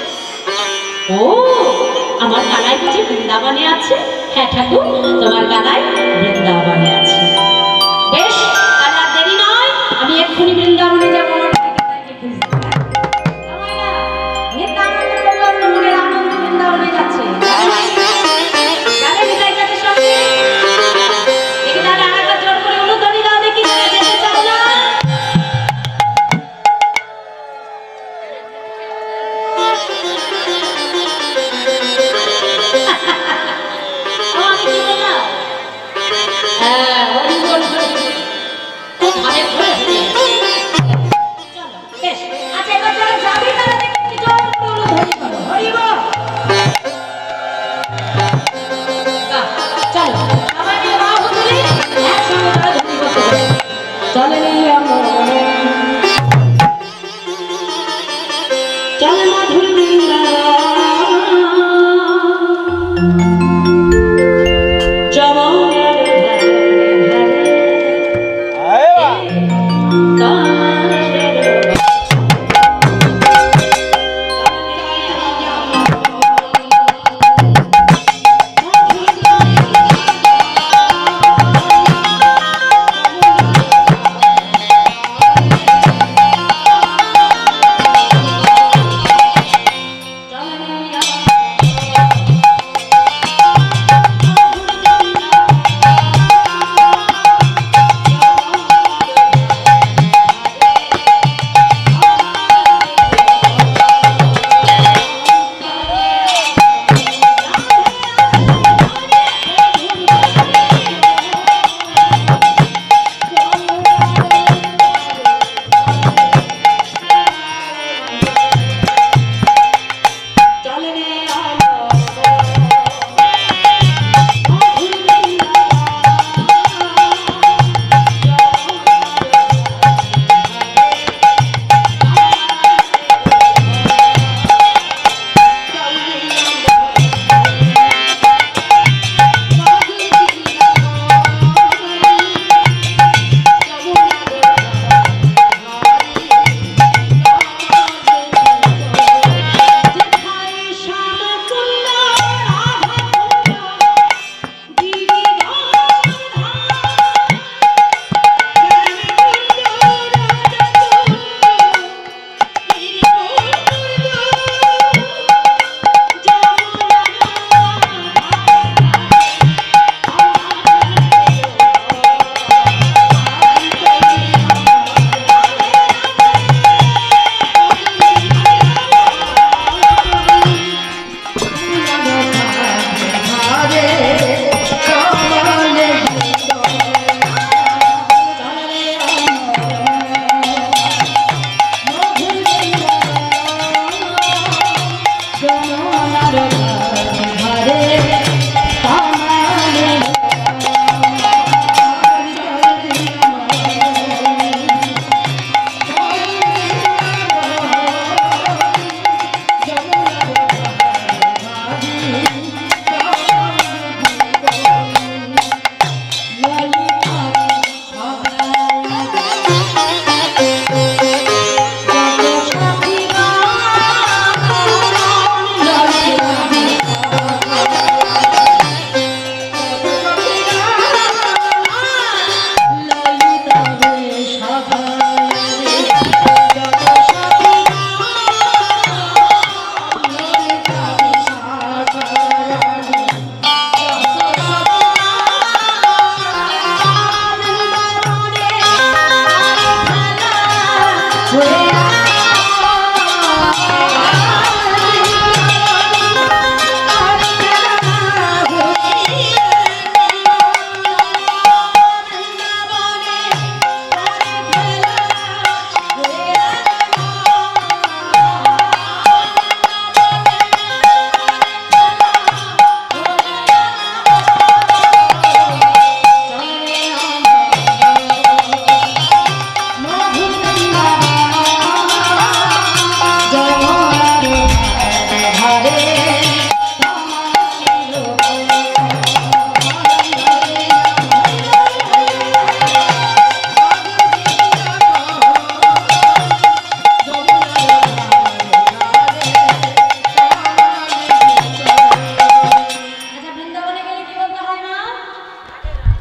ও আমার কানাই বুঝি বৃন্দাবনে আছে? হ্যাঁ ঠাকুর, তোমার কানাই বৃন্দাবনে আছে। বেশ, আর দেরি নয়, আমি এক্ষুনি বৃন্দাবনে যাবো। বৃন্দাবনে যাচ্ছে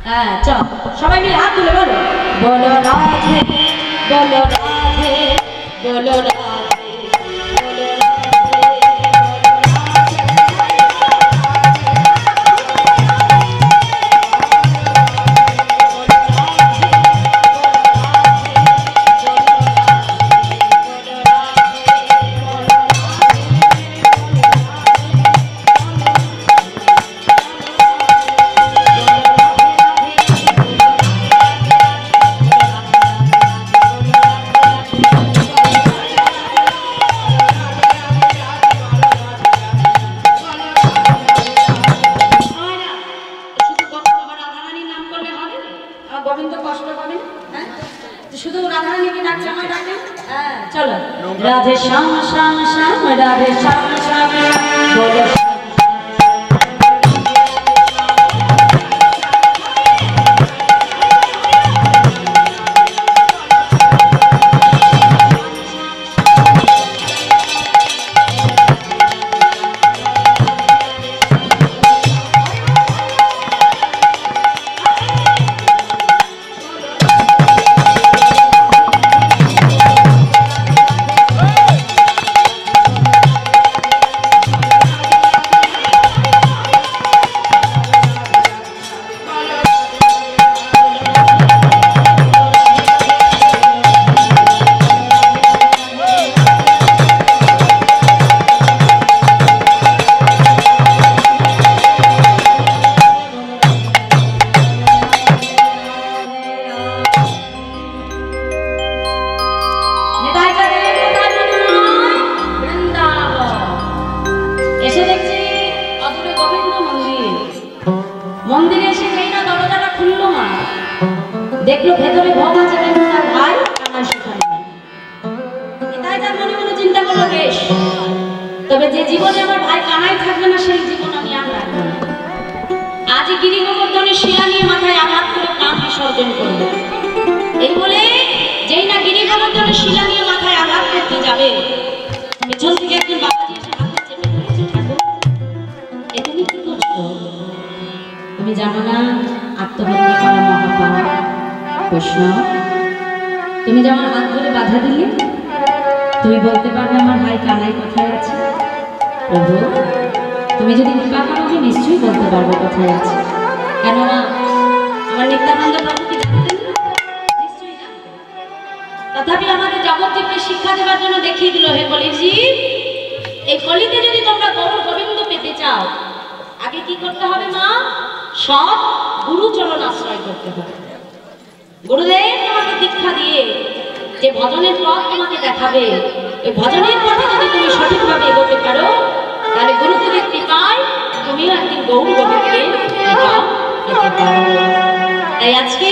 হ্যাঁ চল সবাই মিলে হাত তুলে বলো বলো রাধে বলো রাধে বলো রাধে রাধে শ্যাম শ্যাম শ্যাম রাধে শ্যাম শ্যাম বলো মন্দিরে এসে সেই না দরজাটা খুললো মা দেখলো ভেতরে ভোগ আছে কিন্তু তার ভাই কানাই সেখানে তাই তার মনে মনে চিন্তা করলো বেশ তবে যে জীবনে আমার ভাই কানাই থাকবে না সেই জীবন আমি আর রাখবো না আজ গিরি গোবর্ধনের শিলা নিয়ে মাথায় আঘাত করে প্রাণ বিসর্জন করলো এই বলে যেই না গিরি গোবর্ধনের শিলা নিয়ে মাথায় আঘাত করতে যাবে পেছন থেকে একজন বাবাজি এসে হাতে চেপে ধরেছে ঠাকুর এ তুমি কি করছো তুমি জানো না আত্মহত্যা করা মহাপাপ কৃষ্ণ তুমি যে আমার হাত ধরে বাধা দিলে তুমি বলতে পারবে আমার ভাই কানাই কোথায় আছে প্রভু তুমি যদি কৃপা করো আমি নিশ্চয়ই বলতে পারবো কোথায় আছে কেন না আমার নিত্যানন্দ প্রভু কি জানতেন না নিশ্চয়ই জানতেন তথাপি আমাদের জগৎজীবকে শিক্ষা দেওয়ার জন্য দেখিয়ে দিল হে কলিজীব এই কলিতে যদি তোমরা গৌর গোবিন্দ পেতে চাও আগে কি করতে হবে মা সৎ গুরুচরণ আশ্রয় করতে হবে গুরুদেব তোমাকে দীক্ষা দিয়ে যে ভজনের পথ তোমাকে দেখাবে এই ভজনের পথে যদি তুমি সঠিকভাবে এগোতে পারো তাহলে গুরুদেবের কৃপায় তুমিও একদিন গৌর গোবিন্দকে পেতে পারো তাই আজকে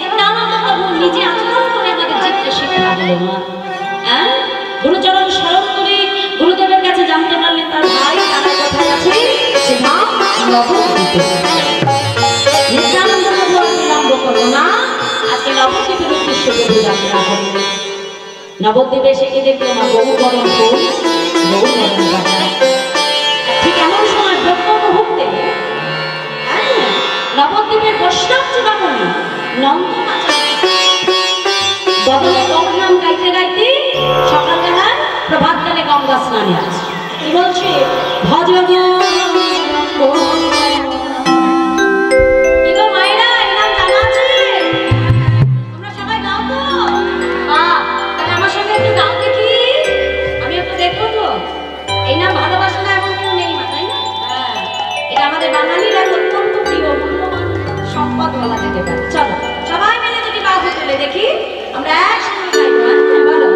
নিত্যানন্দ প্রভু নিজে আচরণ করে আমাদের চিত্তে শিক্ষা দিল মা হ্যাঁ গুরুচরণ স্মরণ করে গুরুদেবের কাছে জানতে পারলেন তার ভাই কানাই কোথায় আছে সে ধাম নবদ্বীপে নিত্যানন্দ প্রভু আর বিলম্ব করল না আজকে নবদ্বীপের উদ্দেশ্যে প্রভু যাত্রা করল নবদ্বীপে এসে কি দেখলো মা বহু গরম ফুল বহু গরম গাছা ঠিক এমন সময় ব্রহ্ম মুহূর্তে নবদ্বীপের বৈষ্ণব চূড়ামণি নন্দমাচার্য বদলে গৌর নাম গাইতে গাইতে সকালবেলা প্রভাতকালে গঙ্গা স্নানে আছে কি বলছে ভজন বাঙালিরা অত্যন্ত প্রিয় মূল্যবান সম্পদ বলা যেতে পারে চলো সবাই মিলে যদি বাহু তুলে দেখি আমরা একসঙ্গে গাইবো বলো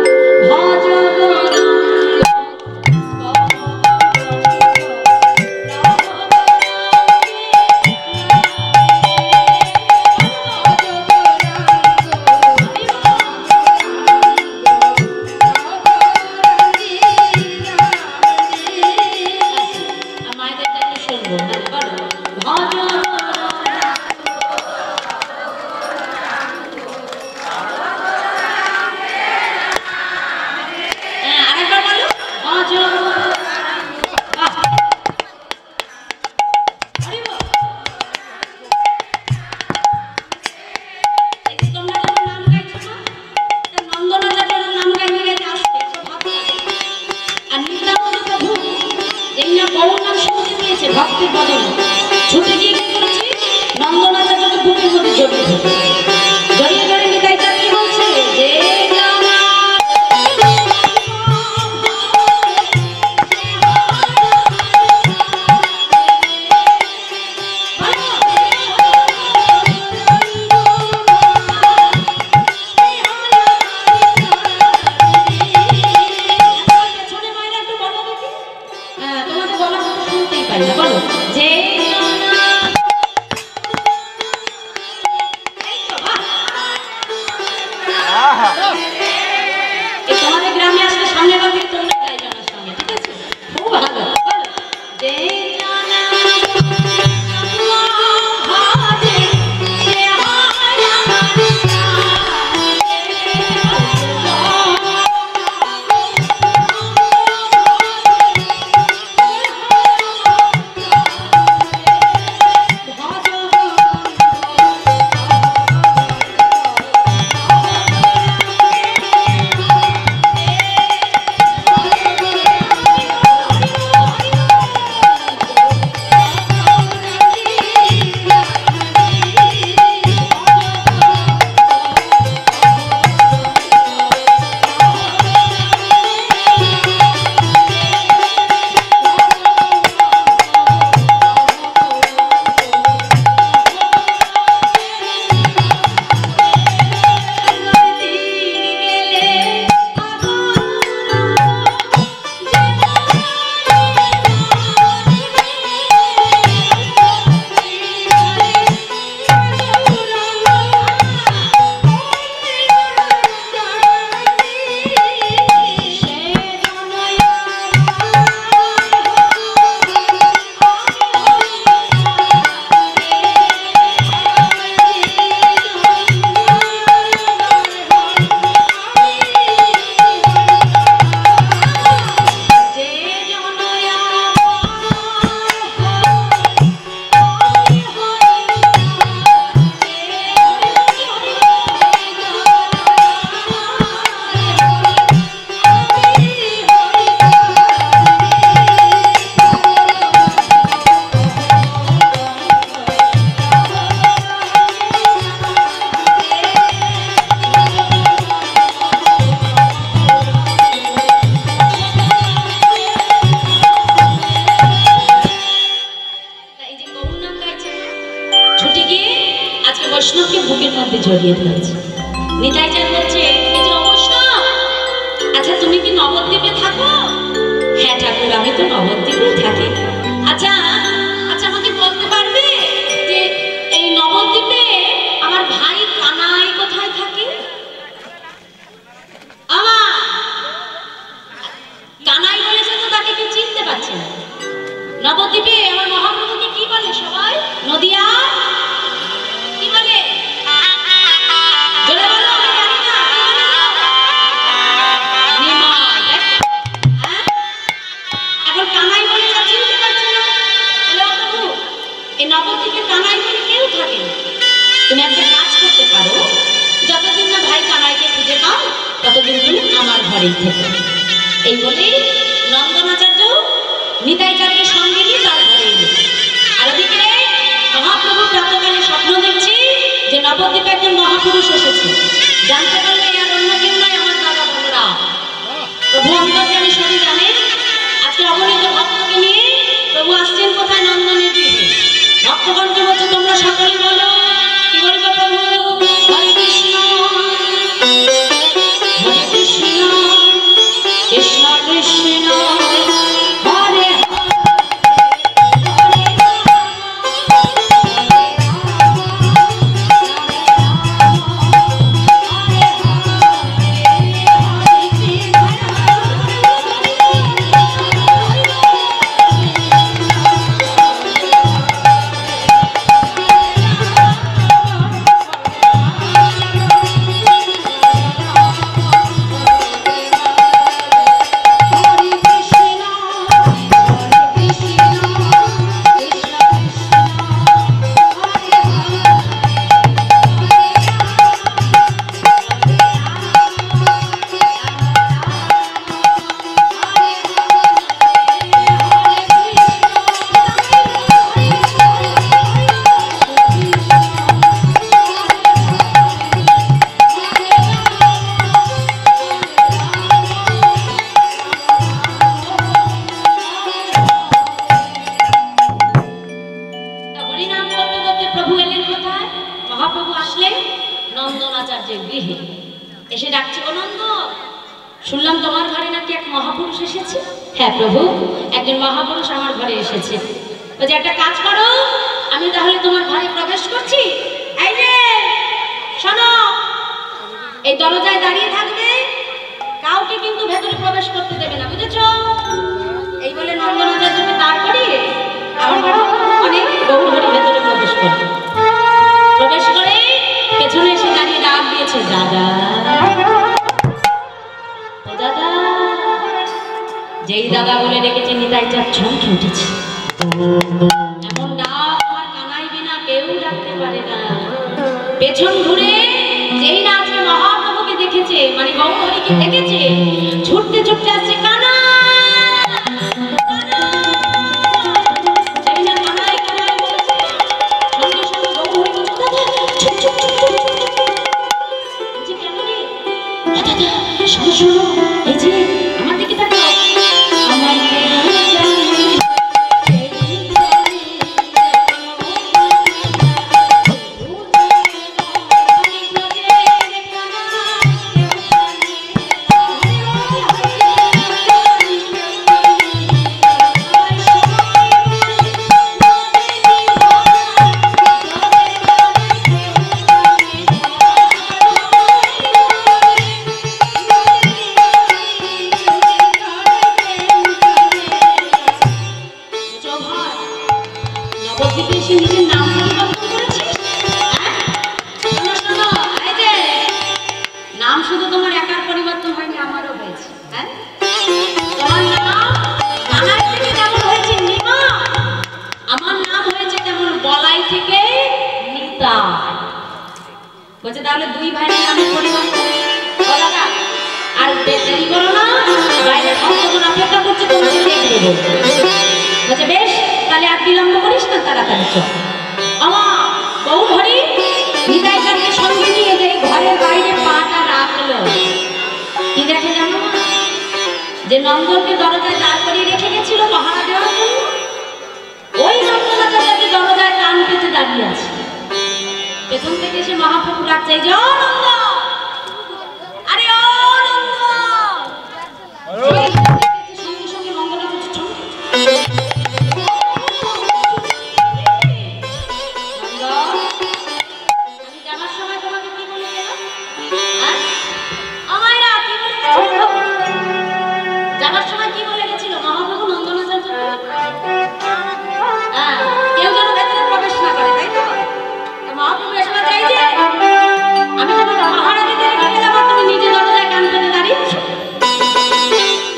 ভজ বৈষ্ণবকে বুকের মধ্যে জড়িয়ে ধরেছে। নিতাই চাঁদ বলছে, এই যে বৈষ্ণব, আচ্ছা তুমি কি নবদ্বীপে থাকো? হ্যাঁ ঠাকুর, আমি তো নবদ্বীপেই থাকি। আচ্ছা আচ্ছা, আমাকে বলতে পারবে যে এই নবদ্বীপে আমার ভাই কানাই কোথায় থাকে? আমার কানাই বলেছে তো, তাকে কেউ চিনতে পারছে না। নবদ্বীপে আমার মহাপ্রভুকে কি বলে সবাই? নদিয়া কি বলে? জোরে বলো, আমি জানি না। কি বলে? নিমাই। হ্যাঁ, এখন কানাই বলে যা চিনতে পারছে না। বলে ও প্রভু, এই নবদ্বীপে কানাই বলে কেউ থাকে না। তুমি একটা কাজ করতে পারো, যতদিন না ভাই কানাইকে খুঁজে পাও ততদিন তুমি আমার ঘরেই থেকো। এই বলে নন্দনাচার্য নিতাই চাঁদকে সঙ্গে নিয়ে তার ঘরে এলো। আর ওদিকে মহাপ্রভু প্রাতকালে স্বপ্ন দেখছি যে নবদ্বীপে একজন মহাপুরুষ এসেছে। জানতে পারলে আর অন্য কেউ নয়, আমার দাদা বলরাম। প্রভু অন্তর্যামী সবই জানেন। আজকে অগণিত ভক্তকে নিয়ে প্রভু আসছেন কোথায়? নন্দনের গৃহে। ভক্তগণকে বলছে, তোমরা সকলে বলো, কি বলবো প্রভু? হরে কৃষ্ণ হরে কৃষ্ণ কৃষ্ণ কৃষ্ণ হরে নন্দনাচার্যের গৃহে এসে ডাকছে, ও নন্দ, শুনলাম তোমার ঘরে নাকি এক মহাপুরুষ এসেছে। হ্যাঁ প্রভু, একজন মহাপুরুষ আমার ঘরে এসেছে। বলছে, একটা কাজ করো, আমি তাহলে তোমার ঘরে প্রবেশ করছি। এই যে শোনো, এই দরজায় দাঁড়িয়ে থাকবে, কাউকে কিন্তু ভেতরে প্রবেশ করতে দেবে না, বুঝেছো? এই বলে নন্দনাচার্যকে দাঁড় করিয়ে আমার ঘরে অনেক গৌরহরি ভেতরে প্রবেশ করবে। প্রবেশ করে পেছনে এসে দাঁড়িয়ে ডাক দিয়েছে, দাদা ও দাদা। যেই দাদা বলে ডেকেছে, নিতাই চাঁদ চমকে উঠেছে। এমন ডাক আমার কানাই বিনা কেউ ডাকতে পারে না। পেছন ঘুরে যেই না আজকে মহাপ্রভুকে দেখেছে, মানে গৌরহরিকে দেখেছে, ছুটতে ছুটতে আসছে, কানা। শোনো, এই যে আমার দিকে তাকাও, আমার বলছে, তাহলে দুই ভাইয়ের নামে পরিবর্তন দাদা, আর দেরি করো না, বাইরে ভক্তগণ অপেক্ষা করছে, তোমাকে দেখে দেবো। বলছে, বেশ, তাহলে আর বিলম্ব করিস না, তাড়াতাড়ি চল। আমার গৌরহরি নিতাই চাঁদকে সঙ্গে নিয়ে যে ঘরের বাইরে পাটা রাখলো, কি দেখে জানো? যে নন্দনকে দরজায় দাঁড় করিয়ে রেখে গেছিল পাহারা দেওয়ার জন্য, ওই নন্দনাচার্য দরজায় কান পেতে দাঁড়িয়ে আছে। পেছন থেকে এসে মহাপ্রভু ডাকছে, এই যে ও নন্দ, আরে ও নন্দ। সঙ্গে সঙ্গে নন্দনা বলছে, আমি যাবার সময় তোমাকে কি বলে গেলাম? আমায় না কি বলে গেছিল? যাবার সময় কি বলে গেছিল মহাপ্রভু নন্দনাচার্য? কেউ যেন ভেতরে প্রবেশ না করে, তাই তো? মহাপ্রভু এসে চাই যে আমি তোমাকে পাহাড়ে দিতে রেখে গেলাম আর তুমি নিজে দরজায় কান পেতে দাঁড়িয়েছ।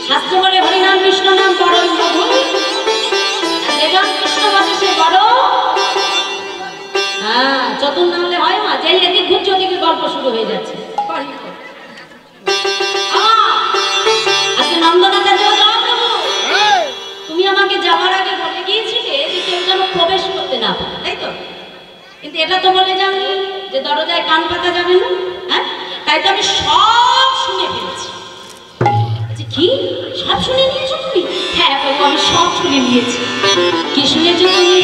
শাস্ত্র বলে হরিনাম কৃষ্ণ নাম বড়ই মধুর, যেজন কৃষ্ণ বলে সে বড়। চতুর নামলে হয় না, যেই এদিক ঘুরছে ওদিকে গল্প শুরু হয়ে যাচ্ছে। আজকে নন্দনাচার্য প্রভু তুমি আমাকে যাওয়ার আগে বলে গিয়েছিলে যে কেউ যেন প্রবেশ করতে না পারে, তাই তো? কিন্তু এটা তো বলে যাননি যে দরজায় কান পাতা যাবে না। হ্যাঁ, তাই তো আমি সব শুনে ফেলেছি। কি সব শুনে নিয়েছো তুমি? হ্যাঁ বাবু, আমি সব শুনে নিয়েছি। কি শুনেছো তুমি?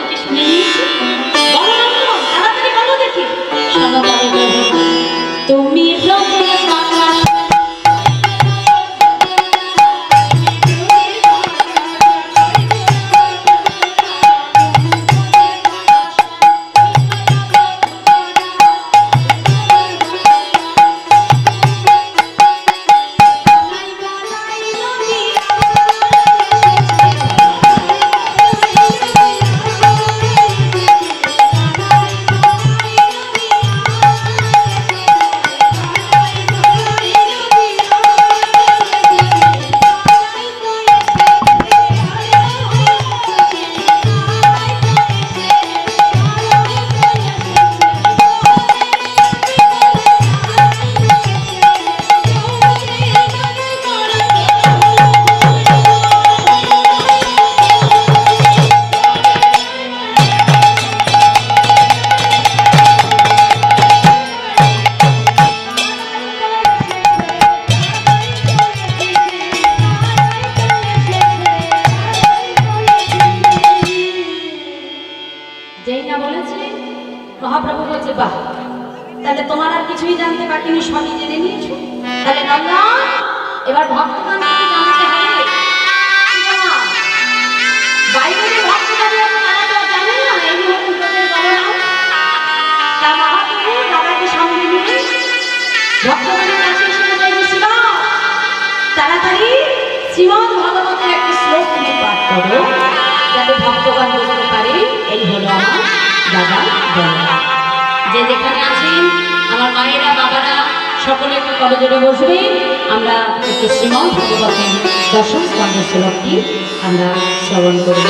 কি শুনে নিয়েছি? বলো না, তাড়াতাড়ি বলো দেখি। শোনো তুমি মহাপ্রভু বলছে, বাহ, তাহলে তোমার আর কিছুই জানতে বাকি নেই, সবই জেনে নিয়েছো। তাহলে নন্দা এবার ভক্তগণ জানতে হবে। বাইরে যে ভক্তগণ তারা তো জানে না এই মুহূর্তে ব্রজের গমন। তা মহাপ্রভু দাদাকে সঙ্গে নিয়ে ভক্তগণের কাছে এসে বলছে, তাড়াতাড়ি শ্রীমদ্ ভাগবতের একটি শ্লোক তুমি পাঠ করো, যাতে ভক্তগণ বুঝতে পারে এই হলো আমার দাদা বলরাম। যে যেখানে আছেন আমার মায়েরা, বাবারা, সকলে একটু করজোড়ে বসবে। আমরা একটু শ্রীমদ্ ভাগবতের দশম স্কন্ধ শ্লোকটি আমরা শ্রবণ করব।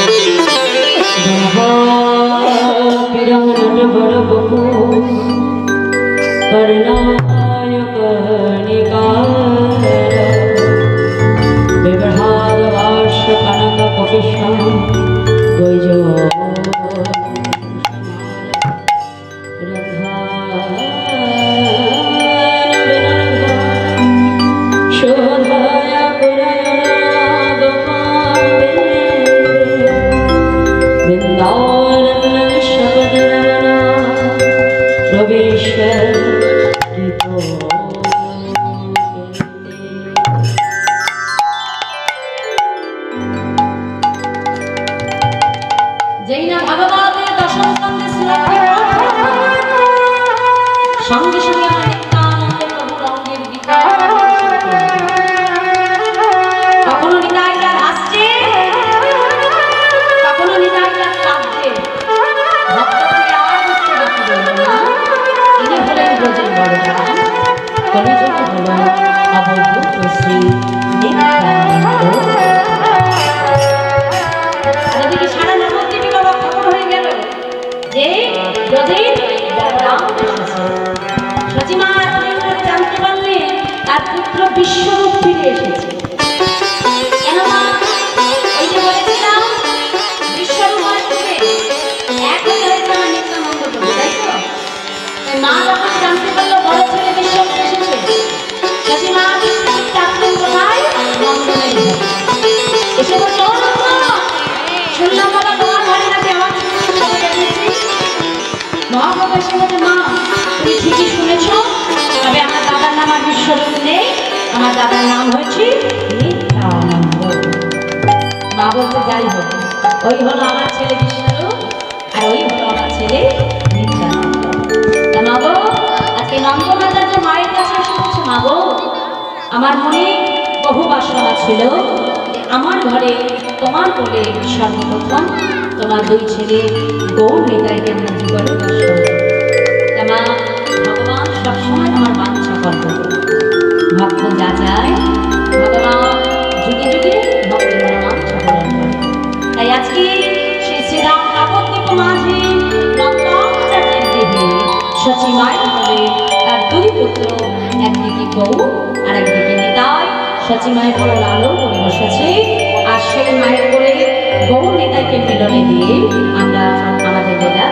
যেই না ভাগবতের দশম স্কন্ধের শ্লোকটি সঙ্গে সঙ্গে আমার নিত্যানন্দ প্রভুর অঙ্গের বিকার। কখনো নিতাইটা হাসছে, কখনো নিতাইটা কাঁদছে। ভক্তকে আর বুঝতে বাকি রইল না, ইনি হলেন ব্রজের বড়রাম, কলিযুগে হল অবধূত শ্রী নিত্যানন্দ। আর এদিকে সারা নবদ্বীপে বাবা খবর হয়ে গেল যে ব্রজের বড়রাম এসেছে। সচিমা জানতে পারলেন তার পুত্র বিশ্বরূপ ফিরে এসেছে। কেননা ওই যে বলেছিলাম বিশ্বরূপ এক হয়ে আমার নিত্যানন্দ প্রভু, তাই তো? মা যখন জানতে পারলো বড় ছেলে বিশ্বরূপ এসেছে, সচিমা ডাকলেন কোথায়? নন্দনের ঘরে। এসে বলল, শুনলাম বাবা তোমার ঘরে নাকি আমার মহাপ্রভু এসে বলে, মা তুমি ঠিকই শুনেছ, তবে আমার দাদার নাম আর বিশ্বরূপ নেই, আমার দাদার নাম হয়েছে নিত্যানন্দ। মা বলতে যাই হোক, ওই হলো আমার ছেলে বিশ্বরূপ, আর ওই হলো আমার ছেলে নিত্যানন্দ। তা মা গো, আজকে নন্দবাজার যে মায়ের কাছে এসে বলছে, মা গো আমার মনে বহু বাসনা ছিল যে আমার ঘরে তোমার কোলে সর্বপ্রথম তোমার দুই ছেলে গৌর নিতাইকে আমরা জীবনে দর্শন। তা মা, ভগবান সবসময় আমার বাঞ্ছা করবে, ভক্ত যা চায় ভগবান যুগে যুগে ভক্তের মনোবাঞ্ছা পূরণ করে। তাই আজকে শ্রী শ্রীরাম নবদ্বীপ মাঝি নন্দাচার্যের দেহে সচী মায়ের কোলে তার দুই পুত্র, একদিকে গৌর আর একদিকে নিতাই, সচী মায়ের কোলে লালন করে বসেছে। আর সেই মায়ের কোলে গৌর নিতাইকে মিলনে দিয়ে আমরা আমাদের বেলা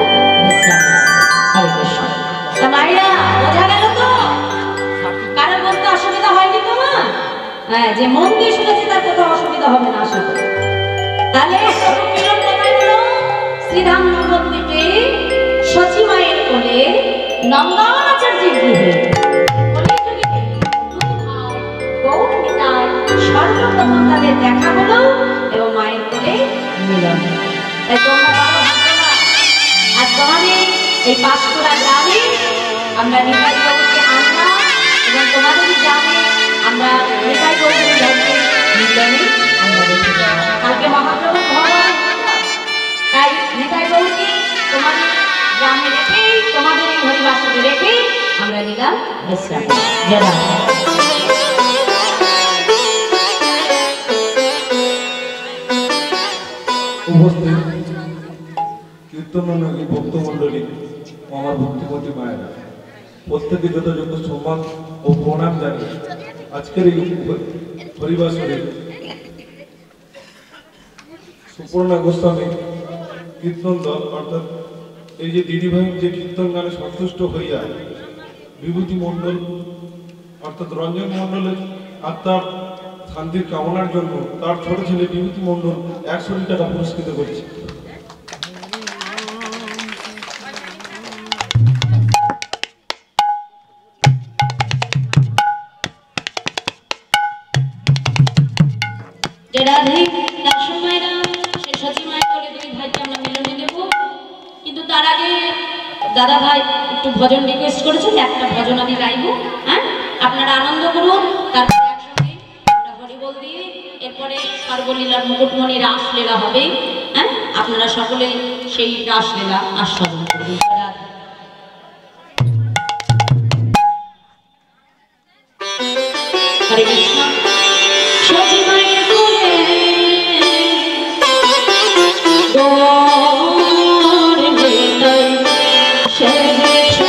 বিশ্রাম। হরে কৃষ্ণ। তা মায়েরা বোঝা গেল তো? কারোর বলতে অসুবিধা হয়নি তো মা? হ্যাঁ, যে মন দিয়ে শুনেছে তার কোথাও অসুবিধা হবে না আশা করি। তাহলে মিলন কোথায় হলো? শ্রীধাম নবদ্বীপে সচী মায়ের কোলে নন্দাচার্যের গৃহে সর্বপ্রথম তাদের দেখা হলো এবং মায়ের কোলে মিলন। তাই তোমরা বড় ভাগ্যবান, আজ তোমাদের এই পাঁশকুড়া গ্রামে আমরা নিতাই গৌরকে আনলাম এবং তোমাদেরই গ্রামে আমরা নিতাই গৌরকে মিলনে আমরা দেখি। কালকে মহাপ্রভু ভগবান, তাই নিতাই গৌরকে তোমাদের গ্রামে রেখে, তোমাদের এই হরিবাসকে রেখে আমরা নিলাম বিশ্রাম। জয় উপস্থিত কীর্তনমণ্ডলী ভক্তমণ্ডলী, আমার ভক্তিমতী মায়েরা, প্রত্যেকে যথাযোগ্য সম্মান ও প্রণাম জানিয়ে আজকের এই হরিবাসরে সুপর্ণা গোস্বামী কীর্তন দল, অর্থাৎ এই যে দিদিভাই যে কীর্তন গানে সন্তুষ্ট হইয়া বিভূতি মণ্ডল অর্থাৎ রঞ্জন মণ্ডলের আত্মার শান্তির কামনার জন্য তার ছোট ছেলে বিভূতি মণ্ডল 100 টাকা পুরস্কৃত করেছে। কিন্তু তার আগে দাদা ভাই একটু ভজন রিকোয়েস্ট করেছেন, একটা ভজন আমি গাইবো। হ্যাঁ, আপনারা আনন্দ করুন, তারপরে একসঙ্গে আমরা হরিবোল দিয়ে এরপরে সর্বলীলার মুকুটমণি রাসলীলা হবে। হ্যাঁ, আপনারা সকলে সেই রাসলীলা আস্বাদন করবেন। হরে কৃষ্ণ। সচী মায়ের কোলে গৌর নিতাই সেজেছে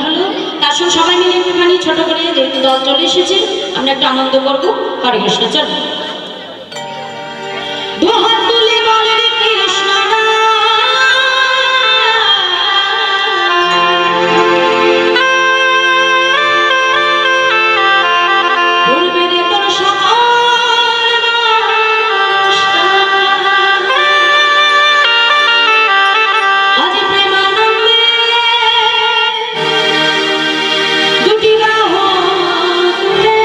ভালো, সবাই মিলে একটুখানি ছোট করে যেহেতু দল চলে এসেছে আমরা একটু আনন্দ করবো। হরে কৃষ্ণ। চল দুহাত তুলে বলে কৃষ্ণ পূর্বে রে তোর সকল আজ প্রেমানন্দে দুটি বাহু তুলে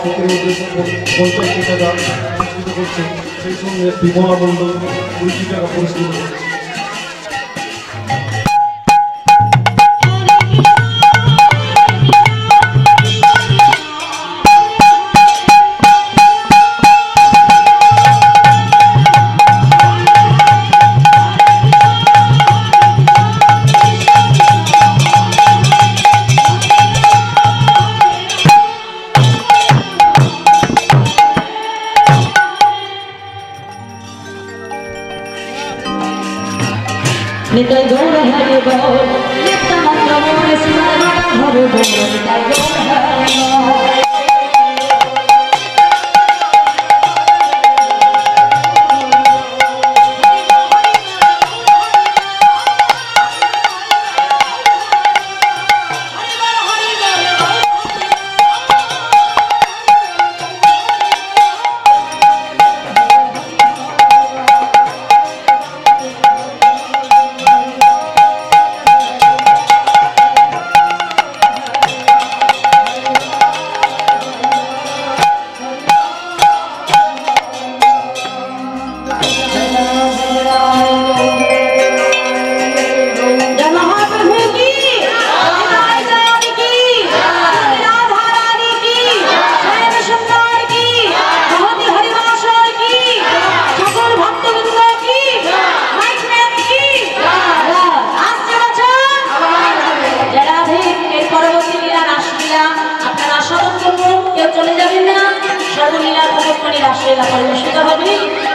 প্রত্যেকের উদ্দেশ্যে 50টি টাকা পুরস্কৃত করছে। সেই সঙ্গে বিমলা মণ্ডল 20টি টাকা পুরস্কৃত করছে। নিতাই গৌর হরে বল নিত্যানন্দ মোরে স্মরণ হরে বল নিতাই গৌর হরে বল।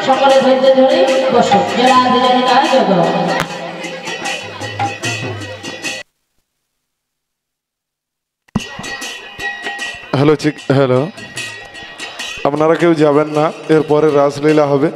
সকলে ধৈর্য ধরে বসো। যারা আধিকারিক তারা যোগ। হ্যালো আপনারা কেউ যাবেন না, এরপরে রাসলীলা হবে।